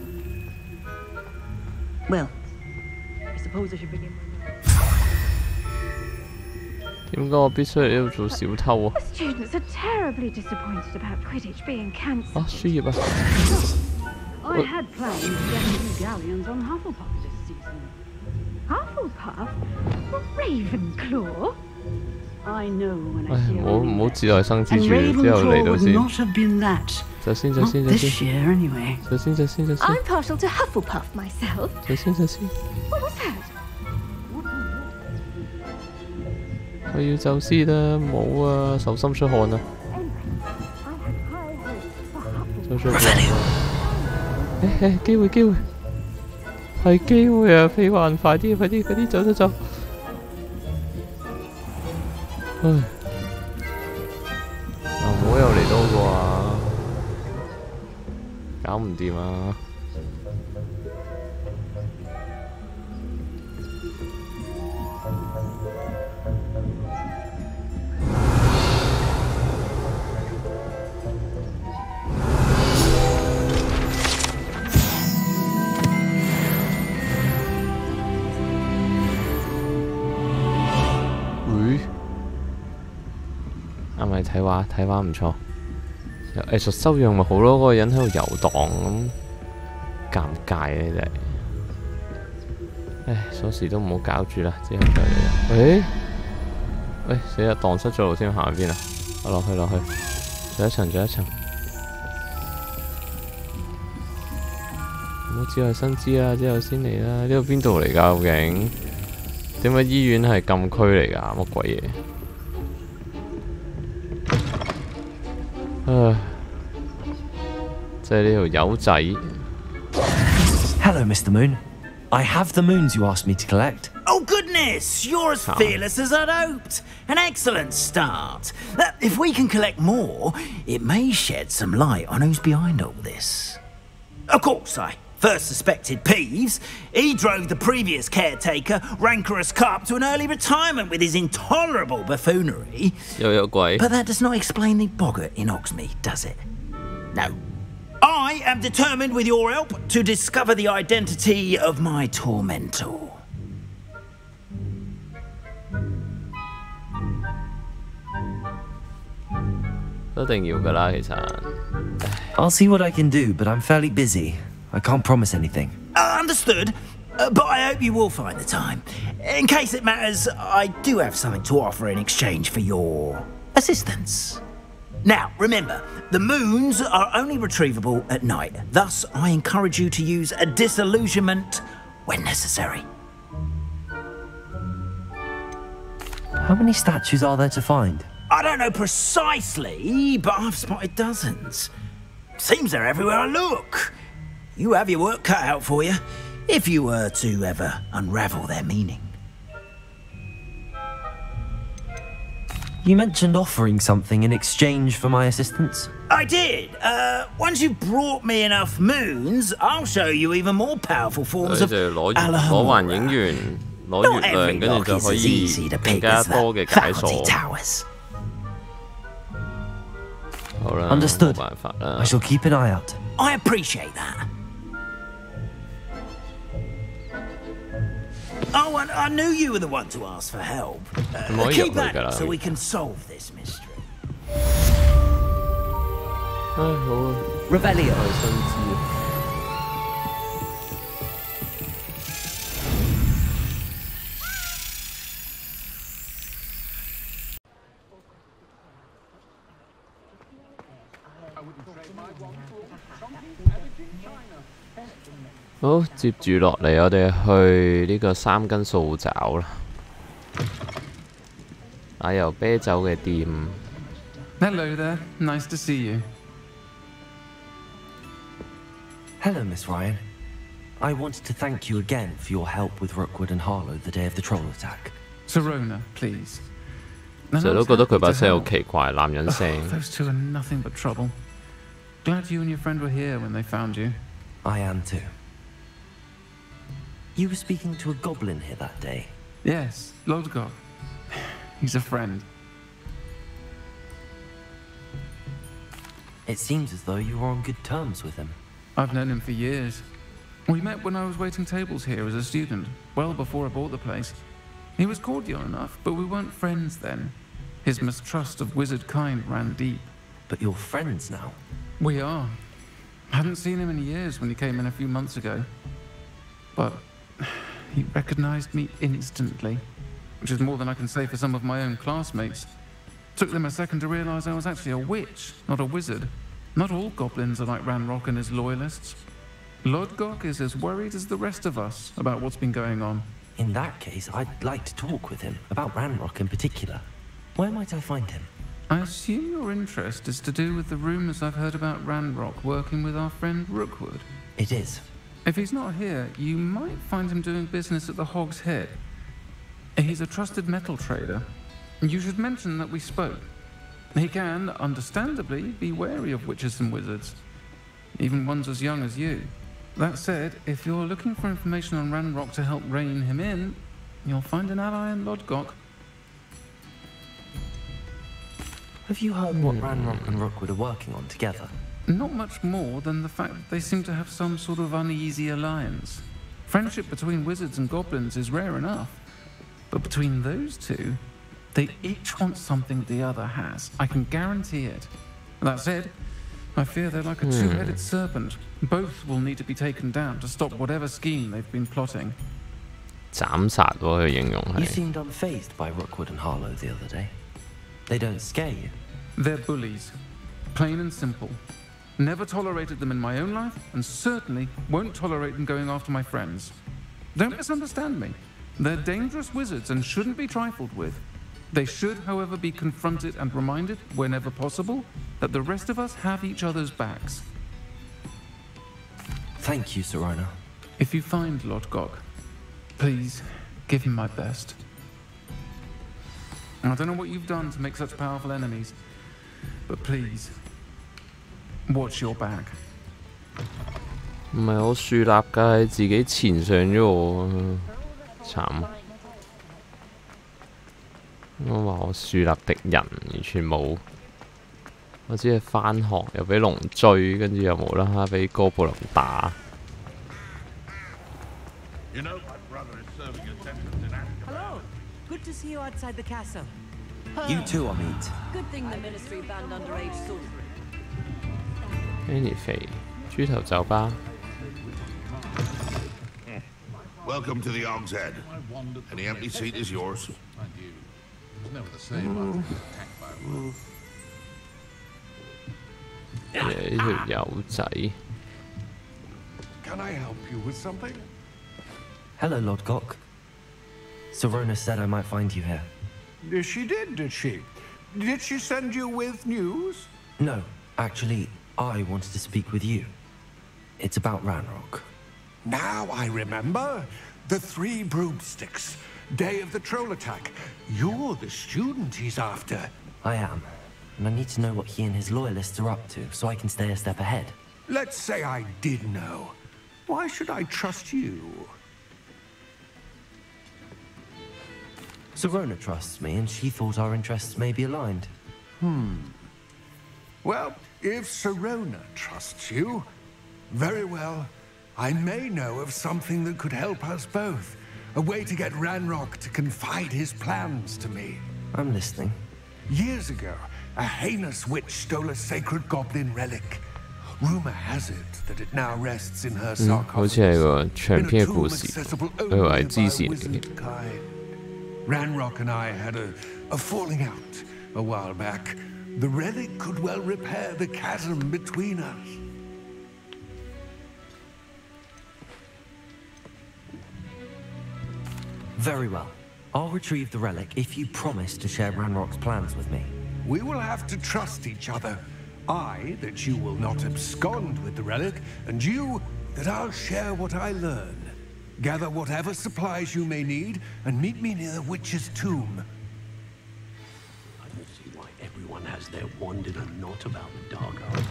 S14: Well, I suppose I should begin.
S1: 點解我必須嚟呢度做小偷啊？
S7: The students are terribly disappointed about Quidditch being cancelled.
S1: 啊，輸液啊！
S15: I had planned to get a few galleons on Hufflepuff this season.
S7: Hufflepuff? Ravenclaw?
S15: I know when I
S1: 唉，
S15: see
S1: 唔好自來生之
S15: And
S1: 處，之後
S15: Ravenclaw
S1: 嚟到
S15: would
S1: 先。
S15: not have been that.
S1: 走先。
S15: This year, anyway.
S1: 走先。
S7: I'm partial to Hufflepuff myself.
S1: 走先。
S7: What was that?
S1: 我要走先啦，冇啊，手心出汗啊！走出嚟！機會，係機會啊！飛環，快啲，走！唉，唔好又嚟多個啊！搞唔掂啊！睇畫唔錯，有藝術修養咪好咯。嗰個人喺度遊蕩咁，尷尬啊！真係，唉，鎖匙都唔好搞住啦，之後再嚟啦。喂，死啦！蕩失咗路添，行去邊啊？我落去，仲一層。唔好自來生枝啦，之後先嚟啦。呢度邊度嚟㗎？究竟點解醫院係禁區嚟㗎？乜鬼嘢？ 即係呢條友仔。
S2: Hello, Mr. Moon. I have the moons you asked me to collect.
S8: Oh goodness, you're as fearless as I'd hoped. An excellent start. If we can collect more, it may shed some light on who's behind all this. Of course, I first suspected Peeves. He drove the previous caretaker, Rancorous Carp, to an early retirement with his intolerable buffoonery. But that does not explain the boggart in Hogsmeade, does it? No. I am determined, with your help, to discover the identity of my tormentor.
S1: 一定要㗎啦，其實。
S2: I'll see what I can do, but I'm fairly busy. I can't promise anything.
S8: Understood. But I hope you will find the time. In case it matters, I do have something to offer in exchange for your assistance. Now, remember, the moons are only retrievable at night. Thus, I encourage you to use a disillusionment when necessary.
S2: How many statues are there to find?
S8: I don't know precisely, but I've spotted dozens. Seems they're everywhere I look. You have your work cut out for you, if you were to ever unravel their meaning.
S2: You mentioned offering something in exchange for my assistance?
S8: I did. Once you've brought me enough moons, I'll show you even more powerful forms of Alhambra. Not every rock is as easy to pick as the faculty towers.
S2: Understood. I shall keep an eye out.
S8: I appreciate that. Oh, and I knew you were the one to ask for help. Keep that so we can solve this mystery.
S2: Revelio.
S1: 好，接住落嚟，我哋去呢個3根掃爪啦。奶油啤酒嘅店。
S16: Hello there, nice to see you.
S2: Hello, Miss Ryan. I wanted to thank you again for your help with Rookwood and Harlow the day of the troll attack.
S16: Sirona, please.
S1: 成日都覺得佢把聲好奇怪，男人聲。
S16: Those two are nothing but trouble. Glad you and your friend were here when they found you.
S2: I am too. You were speaking to a goblin here that day.
S16: Yes, Lodgok. He's a friend.
S2: It seems as though you were on good terms with him.
S16: I've known him for years. We met when I was waiting tables here as a student, well before I bought the place. He was cordial enough, but we weren't friends then. His mistrust of wizard kind ran deep.
S2: But you're friends now?
S16: We are. Hadn't seen him in years when he came in a few months ago. But he recognized me instantly, which is more than I can say for some of my own classmates. Took them a second to realize I was actually a witch, not a wizard. Not all goblins are like Ranrock and his loyalists. Lodgok is as worried as the rest of us about what's been going on.
S2: In that case, I'd like to talk with him, about Ranrock in particular. Where might I find him?
S16: I assume your interest is to do with the rumors I've heard about Ranrock working with our friend Rookwood.
S2: It is.
S16: If he's not here, you might find him doing business at the Hog's Head. He's a trusted metal trader. You should mention that we spoke. He can, understandably, be wary of witches and wizards, even ones as young as you. That said, if you're looking for information on Ranrock to help rein him in, you'll find an ally in Lodgok.
S2: Have you heard what Ranrock and Rookwood are working on together?
S16: Not much more than the fact that they seem to have some sort of uneasy alliance. Friendship between wizards and goblins is rare enough, but between those two, they each want something the other has. I can guarantee it. That said, I fear they're like a two-headed serpent. Both will need to be taken down to stop whatever scheme they've been plotting.
S1: 斬殺喎，佢形容係。
S2: You seemed unfazed by Rookwood and Harlow the other day. They don't scare you.
S16: They're bullies. Plain and simple. Never tolerated them in my own life, and certainly won't tolerate them going after my friends. Don't misunderstand me. They're dangerous wizards and shouldn't be trifled with. They should, however, be confronted and reminded, whenever possible, that the rest of us have each other's backs.
S2: Thank you, Sirona.
S16: If you find Lodgok, please give him my best. I don't know what you've done to make such powerful enemies, but please, watch your back.
S1: 唔係我樹立㗎，係自己纏上咗我，慘！我話我樹立敵人，完全冇。我只係返學又俾龍追，跟住又無啦啦俾哥布林打。
S17: Hello. Good to see you outside the castle.
S2: You too, Amit.
S14: Good thing the Ministry banned underage sorcery.
S1: Annie 豬頭酒吧。
S17: Welcome to the Og's Head. Any empty seat is yours.
S1: 呢條友仔。
S18: Can I help you with something?
S2: Hello, Lord Cock. Sorona said I might find you here.
S18: She did she? Did she send you with news?
S2: No, actually, I wanted to speak with you. It's about Ranrock.
S18: Now I remember. The 3 broomsticks. Day of the troll attack. You're the student he's after.
S2: I am. And I need to know what he and his loyalists are up to, so I can stay a step ahead.
S18: Let's say I did know. Why should I trust you?
S2: Sorona trusts me, and she thought our interests may be aligned.
S18: Well, if Sorona trusts you, very well. I may know of something that could help us both. A way to get Ranrock to confide his plans to me.
S2: I'm listening.
S18: Years ago, a heinous witch stole a sacred goblin relic. Rumor has it that it now rests in her sarcophagus.
S1: 好似係個長篇嘅故事，佢係支持嚟嘅。
S18: Ranrock and I had a falling out a while back. The relic could well repair the chasm between us.
S2: Very well. I'll retrieve the relic if you promise to share Ranrock's plans with me.
S18: We will have to trust each other. I, that you will not abscond with the relic, and you, that I'll share what I learn. Gather whatever supplies you may need, and meet me near the witch's tomb.
S19: I don't see why everyone has their wand in a knot about the dark art.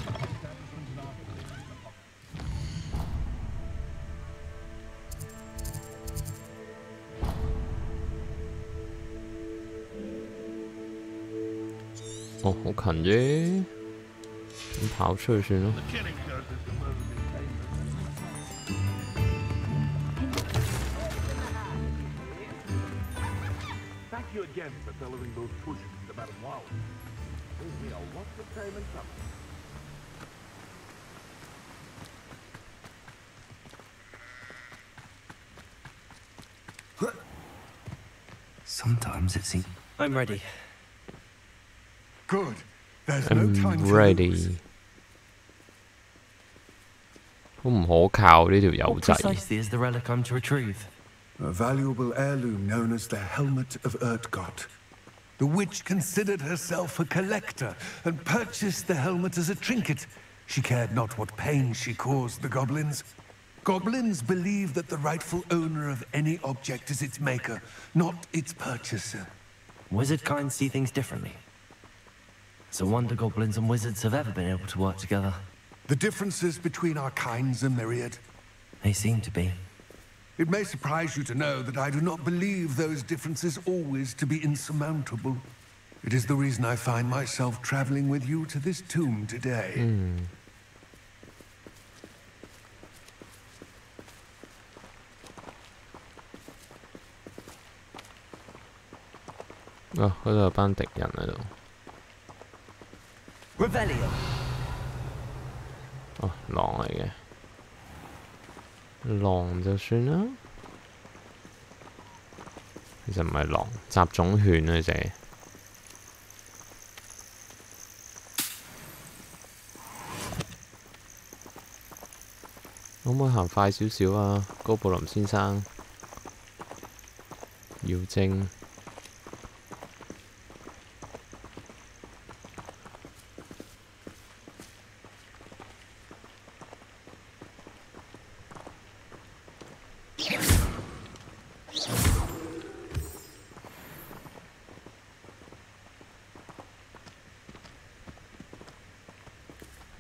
S1: 哦，好近啫，咁跑出去算咯。
S18: Thank you again for delivering those pushes to Madam Wow. We are what the time and summer.
S2: Sometimes it seems... I'm ready.
S18: Good. There's no time to
S1: lose. 好唔可靠呢條友仔。
S2: What precisely is the relic I'm to retrieve?
S18: A valuable heirloom known as the Helmet of Urtgott. The witch considered herself a collector and purchased the helmet as a trinket. She cared not what pain she caused the goblins. Goblins believe that the rightful owner of any object is its maker, not its purchaser.
S2: Wizard kind see things differently. It's a wonder goblins and wizards have ever been able to work together.
S18: The differences between our kinds are myriad.
S2: They seem to be.
S18: It may surprise you to know that I do not believe those differences always to be insurmountable. It is the reason I find myself traveling with you to this tomb today.
S1: 嗰度有班敵人喺度。
S2: Revelio。
S1: 哦，狼嚟嘅，狼就算啦。其實唔係狼，雜種犬啊，隻。可唔可以行快少少啊，高布林先生？妖精。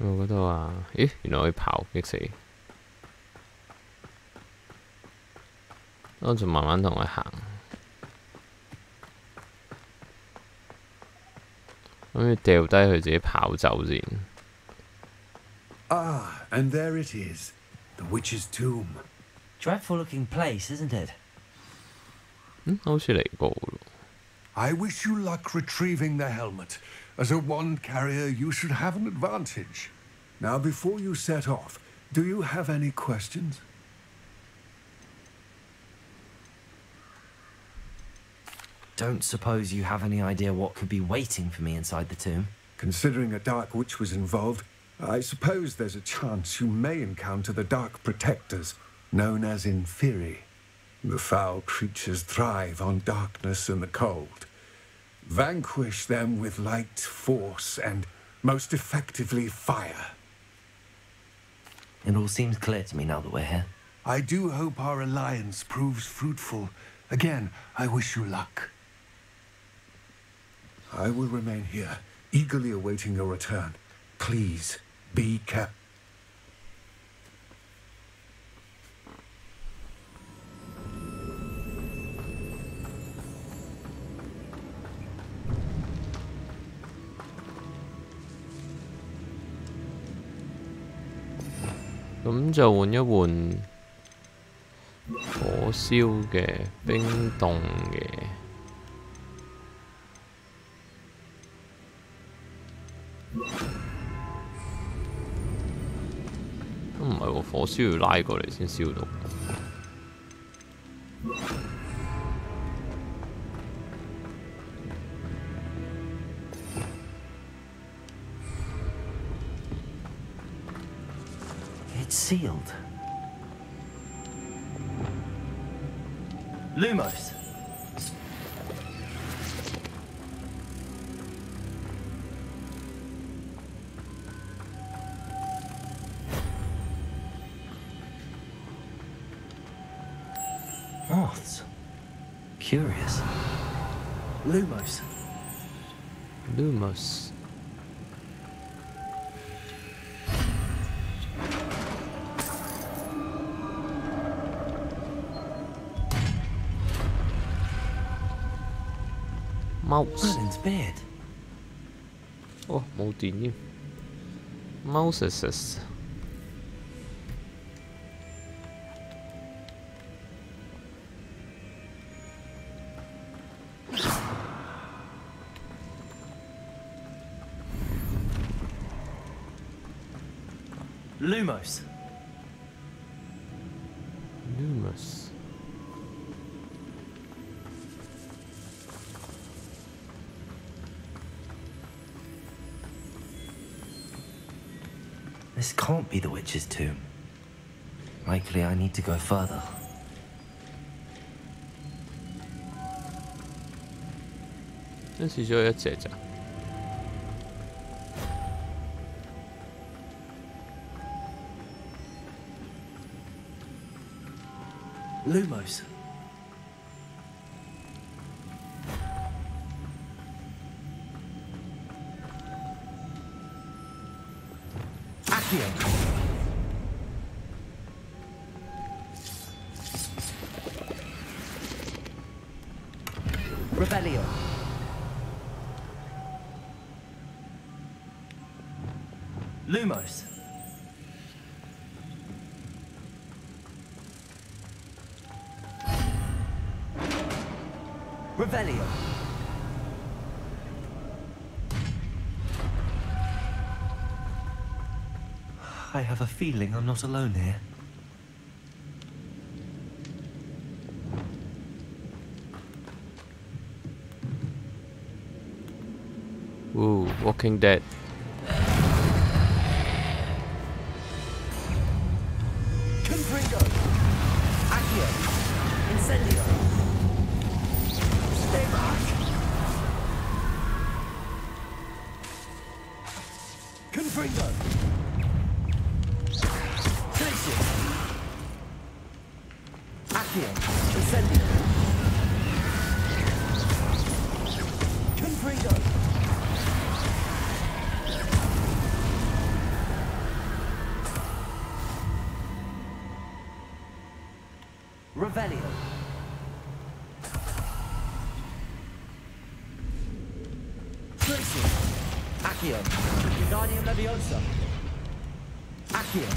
S1: 我嗰度啊，咦，原來可以跑，激死！我就慢慢同佢行，咁要掉低佢自己跑走先。
S18: Ah, and there it is, the witch's tomb.
S2: Dreadful looking place, isn't it?
S1: 好似嚟過咯。
S18: I wish you luck retrieving the helmet. As a wand carrier, you should have an advantage. Now, before you set off, do you have any questions?
S2: Don't suppose you have any idea what could be waiting for me inside the tomb?
S18: Considering a Dark Witch was involved, I suppose there's a chance you may encounter the Dark Protectors, known as Inferi. The foul creatures thrive on darkness and the cold. Vanquish them with light, force, and most effectively fire.
S2: It all seems clear to me now that we're here.
S18: I do hope our alliance proves fruitful. Again, I wish you luck. I will remain here, eagerly awaiting your return. Please, be careful.
S1: 咁就換一換火燒嘅、冰凍嘅。都唔係喎，火燒要拉過嚟先燒到。
S2: It's sealed. Lumos. Moths. Curious. Lumos.
S1: Lumos. Mouse.
S2: Merlin's beard.
S1: Oh,冇電添。Mouses.
S2: Lumos.
S1: Lumos.
S2: This can't be the witch's tomb. Likely I need to go further.
S1: This is your etc.
S2: Lumos. Accio. Rebellion. Lumos. Rebellion. I have a feeling I'm not alone here.
S1: Ooh, Walking Dead.
S2: Confringo. Accio. Incendio. Stay back. Confringo. Tracy. Accio. Incendio. Confringo. Revelio. Tracy. Accio. Wingardium Leviosa. Accio.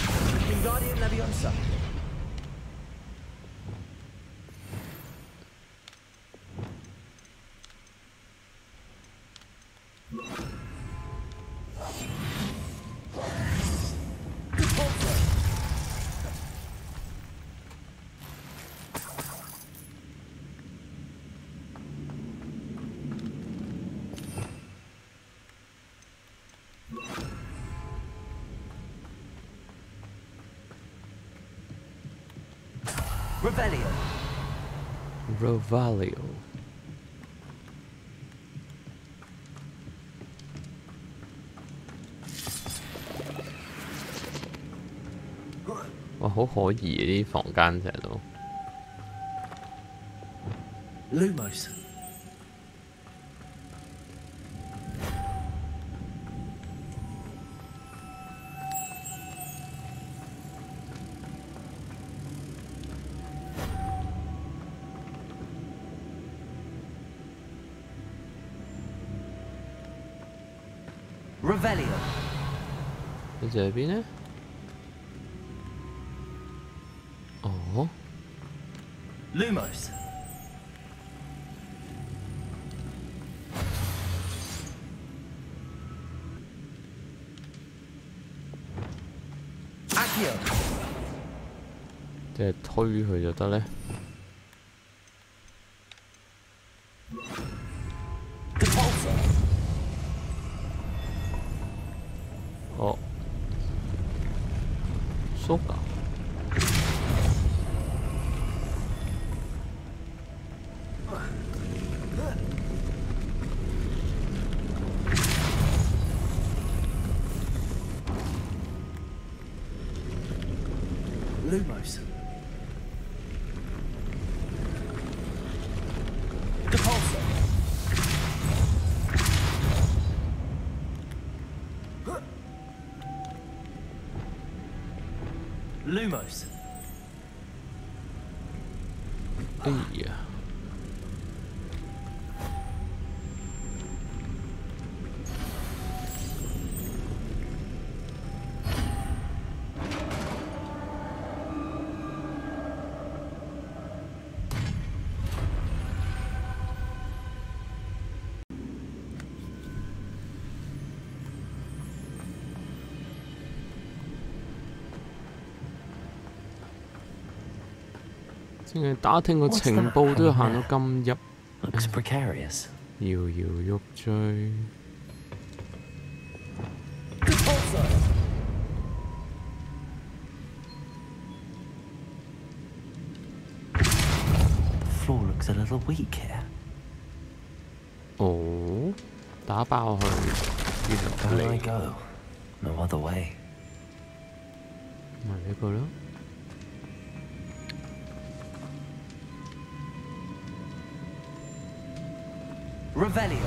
S2: Wingardium Leviosa.
S1: Revelio。哇，好可疑啊！啲房間成日都。
S2: Lumos. Revelio.
S1: 你這邊呢？哦
S2: Lumos. Accio.
S1: 即係推佢就得咧。哦，そうか。
S2: Lumos. Lumos.
S1: 哎呀！淨係打聽個情報都要行到咁入。
S2: Looks precarious.
S1: 搖搖欲墜。
S2: The floor looks a little weak here.
S1: 哦，打爆佢。
S2: Where do I go? No other way.
S1: 咪呢個咯。
S2: Revelio.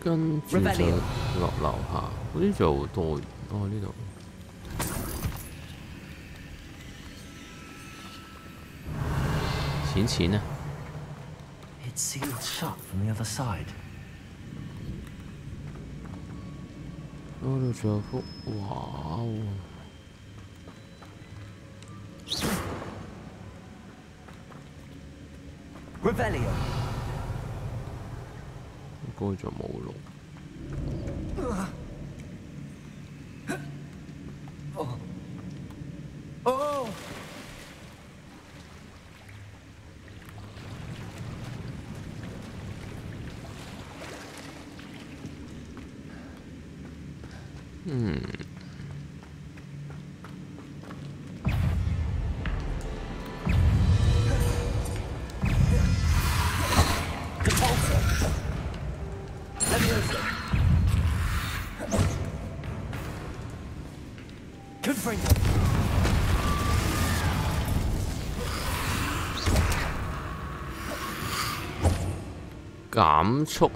S1: 跟住就落樓下，嗰啲就好多。哦，呢度錢啊
S2: It's sealed shut from the other side.
S1: 嗰度仲有幅畫喎。
S2: Revelio.
S1: 應該就冇咯。
S2: Oh.
S1: 嗯。減速。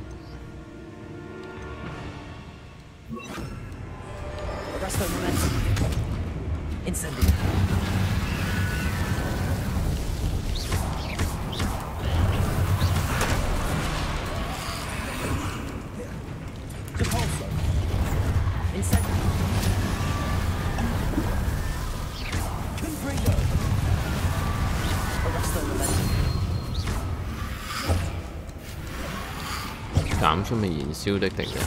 S1: 仲未燃燒的敵人。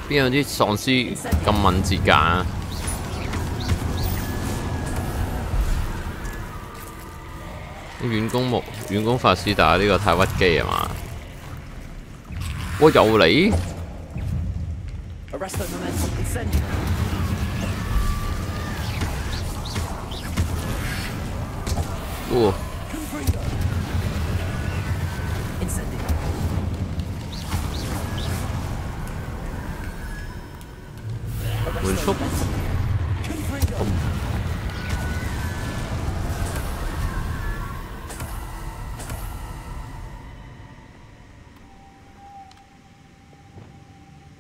S1: 邊有啲喪屍咁敏捷㗎？啲遠攻法師打呢個太屈機係嘛？哇！又嚟！哦！緩速。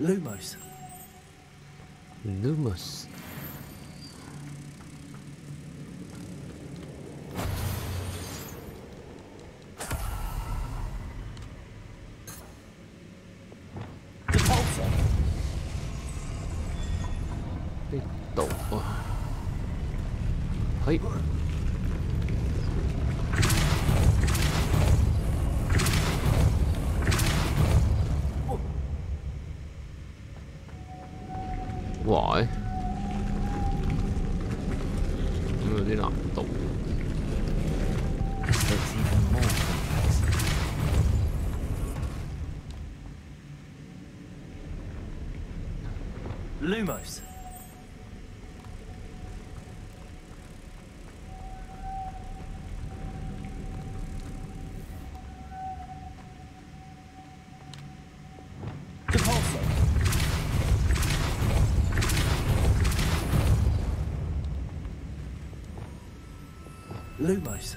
S2: Lumos.
S1: Lumos. Hey. 哇！咁有啲難度。
S2: Lumos. Lumos.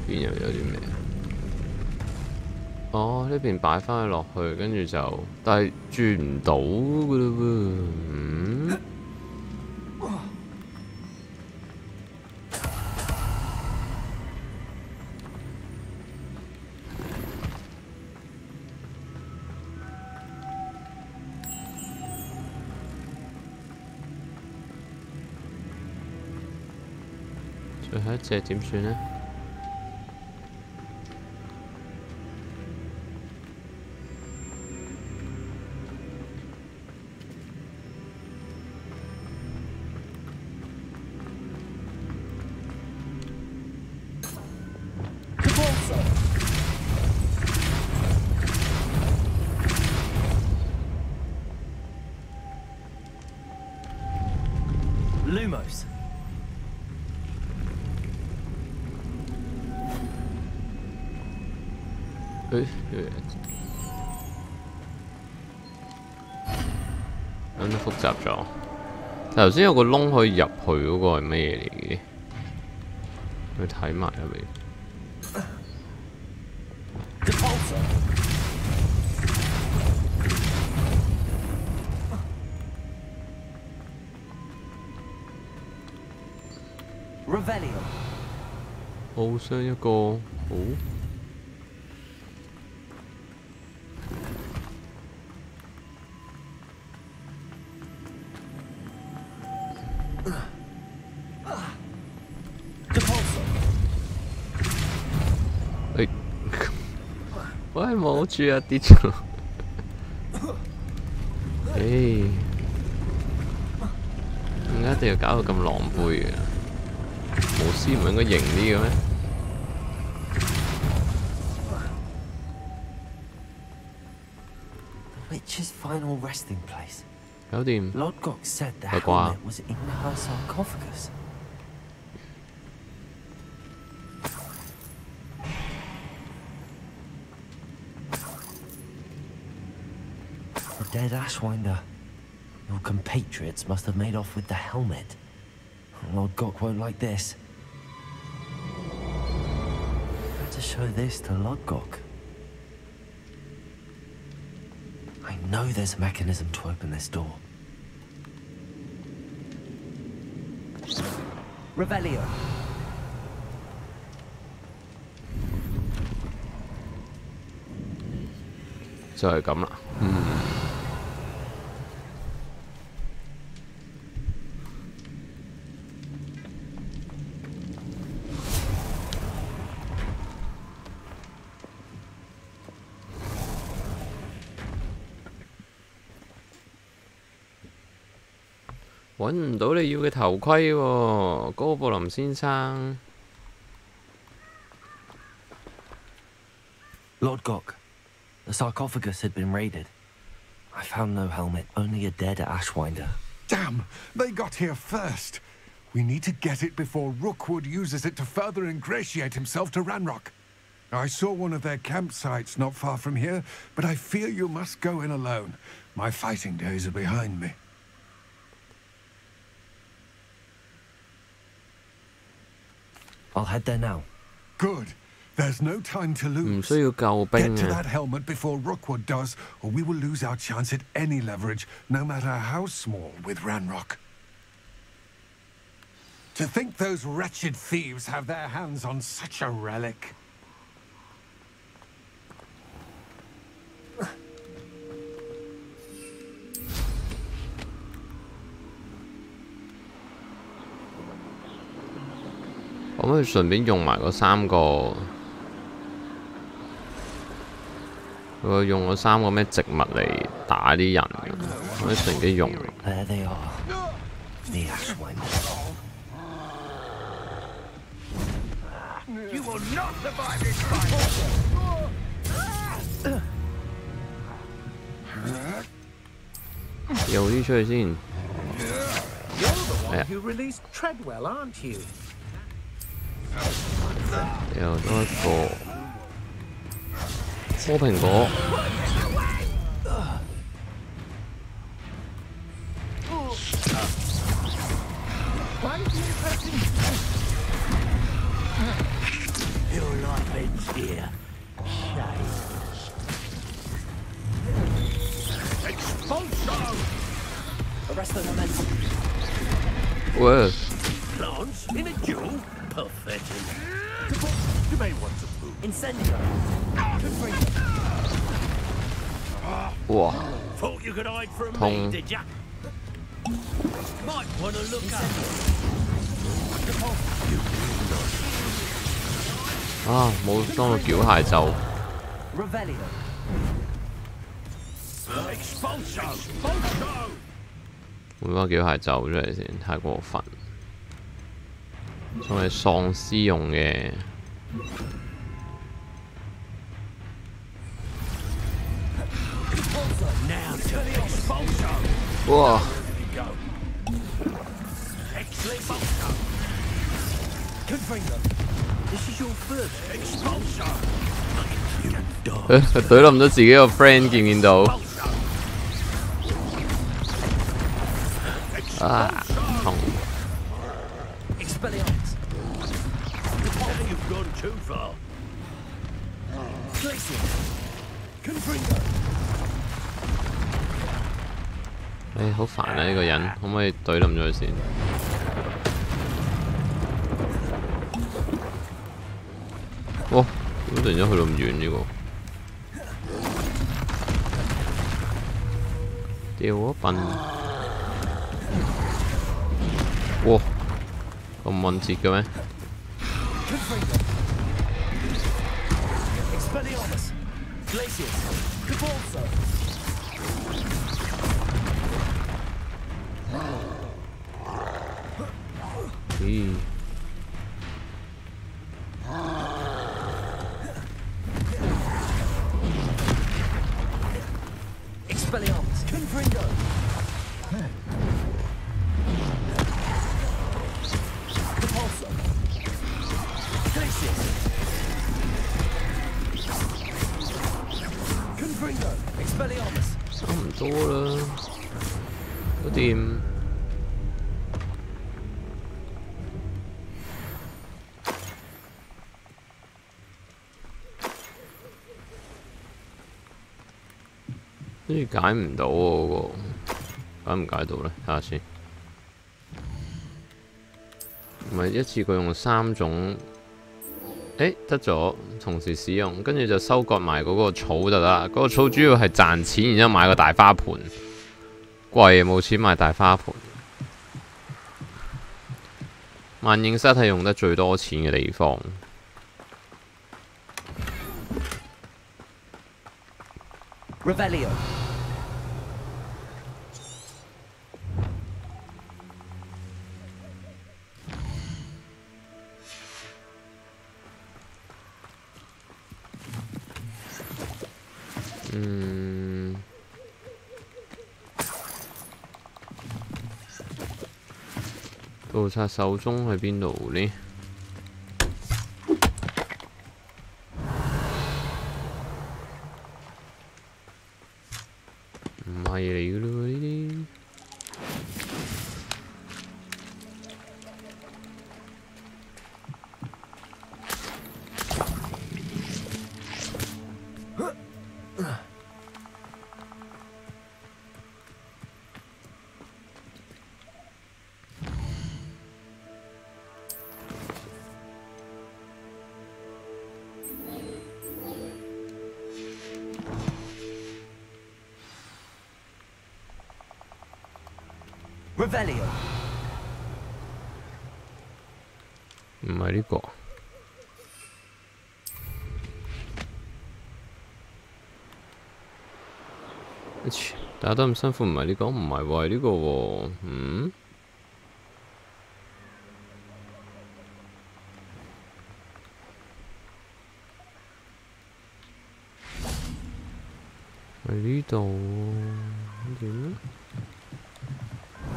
S1: 邊又有啲咩？哦，呢邊擺翻佢落去，跟住就，但係轉唔到噶嘞喎。嗯。最後一隻點算呢？Lumos. 有啲複雜咗。頭先有個窿可以入去嗰個係咩嚟嘅？去睇埋入嚟。好傷一個，好。喂，冇住啊，跌咗。點解一定要搞到咁狼狽嘅？巫師唔係應該型啲嘅咩？Witch's
S2: final resting place.
S1: 搞掂。
S2: Lord Gok said the
S1: 係啩？
S2: helmet was in her sarcophagus. The dead Ashwinder. Your compatriots must have made off with the helmet. Lord Gok won't like this. Better show this to Lord Gok. I know there's a mechanism to open this door. Revelio.
S1: 就係咁啦。揾唔到你要嘅頭盔喎，哥布林先生。
S2: Lord Gok, the sarcophagus had been raided. I found no helmet, only a dead Ashwinder.
S18: Damn! They got here first. We need to get it before Rookwood uses it to further ingratiate himself to Ranrock. I saw one of their campsites not far from here, but I fear you must go in alone. My fighting days are behind me.
S2: I'll head there now.
S18: Good. There's no time to lose.
S1: 唔需要救兵
S18: Get to
S1: 啊！
S18: that helmet before Rookwood does, or we will lose our chance at any leverage, no matter how small, with Ranrock. To think those wretched thieves have their hands on such a relic.
S1: 可唔可以順便用埋嗰3個？佢用嗰3個咩植物嚟打啲人，可以乘機用。
S2: There they are. The Ashwinder.
S8: You will not survive this fight.
S1: 掉啲出去先。
S8: You're the one who released Treadwell, aren't you?
S1: 掉多一個波蘋果。
S8: Your life ends here. Shame. Expulso! Arrest the momentum.
S1: Whoa.
S8: Lance in a duel? Pathetic. You may want to move. Incendio.
S1: Wow.
S8: Thought you could hide from
S1: Tong.
S8: me, did ya? Might want to look up.
S1: 啊！冇裝到繳械咒。換翻繳械咒出嚟先，太過分。仲係喪屍用嘅。哇！佢懟冧咗自己個 friend， 見唔見到？啊！痛！ 唉，好煩啊！呢個人，可唔可以懟冧咗佢先？哇！點突然間去到咁遠呢個？掉咗笨！哇！咁敏捷嘅咩？ 咦？
S8: Expelliarmus. Confringo. Repulsor. Glacius. Confringo. Expelliarmus.
S1: 差唔多啦。都掂。好似解唔到喎，嗰個解唔解到咧？睇下先。唔係一次過用3種，得咗，同時使用，跟住就收割埋嗰個草就得啦。嗰個草主要係賺錢，然之後買個大花盆。貴冇錢買大花盆。萬應室係用得最多錢嘅地方。
S2: Revelio.
S1: Ừ. 盜賊手中喺邊度呢？唔係嚟嘅咯喎呢啲。
S2: Revelio.
S1: 唔係呢個。打得咁辛苦，唔係呢個，唔係喎，係呢個喎。嗯？喺呢度點咧？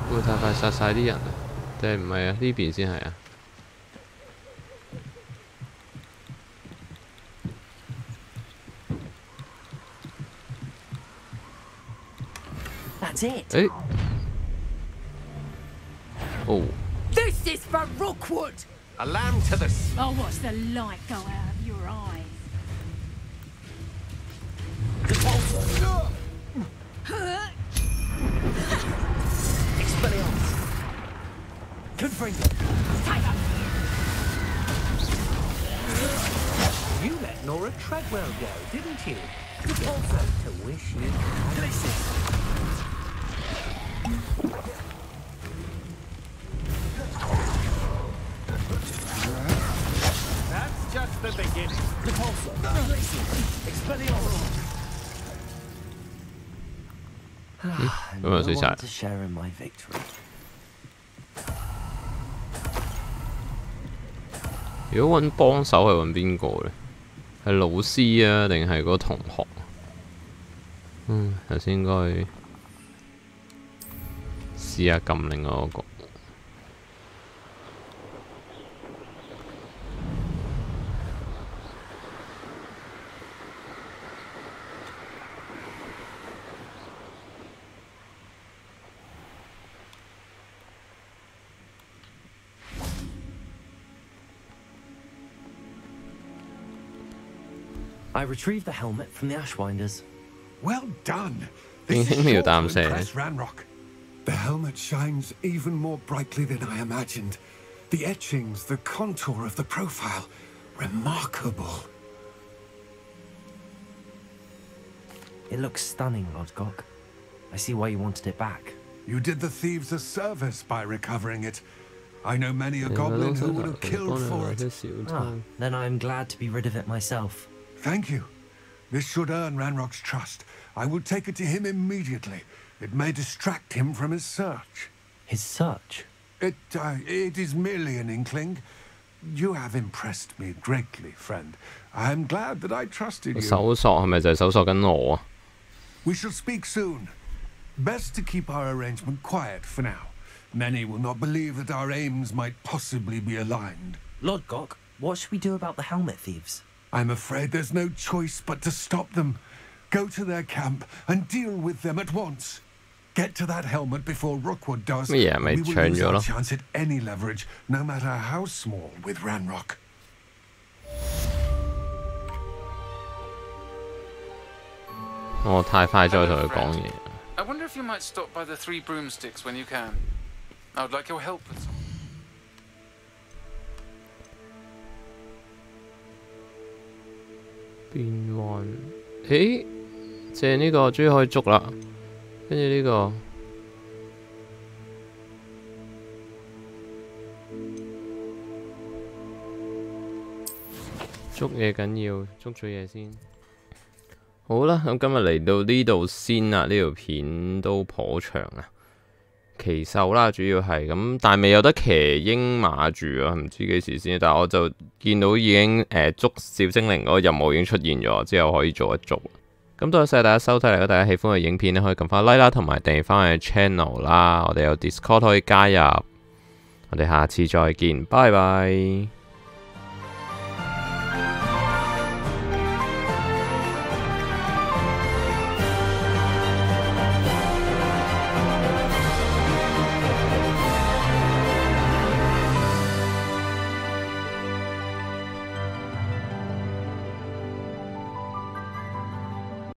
S1: 會唔會太快殺晒啲人啊？定係唔係啊？呢邊先係啊。誒，哦。
S3: This is for Rookwood.
S8: A lamb to the.
S3: I'll watch the light go out of your eyes.
S2: Expelliarmus. Confringo.
S8: You let Nora Treadwell go, didn't you? Also to wish you. That's just the beginning.
S2: Expelliarmus. No one to share in my victory.
S1: 如果揾幫手係揾邊個咧？係老師啊，定係嗰同學？頭先應該試下撳另外嗰個。
S2: I retrieved the helmet from the Ashwinders.
S18: Well done.
S1: This is sure to impress
S18: Ranrock. The helmet shines even more brightly than I imagined. The etchings, the contour of the profile, remarkable.
S2: It looks stunning, Lodgok. I see why you wanted it back.
S18: You did the thieves a service by recovering it. I know many a goblin who would have killed for it.
S2: Then I'm glad to be rid of it myself.
S18: Thank you. This should earn Ranrock's trust. I will take it to him immediately. It may distract him from his search.
S2: His search?
S18: It is merely an inkling. You have impressed me greatly, friend. I am glad that I trusted you.
S1: 搜索係咪就係搜索緊我啊？
S18: We shall speak soon. Best to keep our arrangement quiet for now. Many will not believe that our aims might possibly be aligned.
S2: Lodgok, what should we do about the helmet thieves?
S18: I'm afraid there's no choice but to stop them. Go to their camp and deal with them at once. Get to that helmet before Rookwood does.
S1: 乜嘢咪
S18: We will
S1: 唱
S18: lose
S1: 咗
S18: our
S1: 咯？
S18: chance at any leverage, no matter how small, with Ranrock.
S1: 我太快再同佢講嘢。
S16: I wonder if you might stop by the Three Broomsticks when you can. I would like your help with something.
S1: 變幻，誒，借呢個終於可以捉啦，跟住呢個捉嘢緊要，捉咗嘢先。好啦，咁今日嚟到呢度先啦，呢條片都頗長啊。騎獸啦，主要係咁，但係未有得騎鷹馬住啊，唔知幾時先。但係我就見到已經捉小精靈嗰個任務已經出現咗，之後可以做一做。咁多謝大家收睇，如果大家喜歡嘅影片咧，可以撳翻 like 啦，同埋訂閱翻我嘅 channel 啦。我哋有 Discord 可以加入，我哋下次再見，拜拜。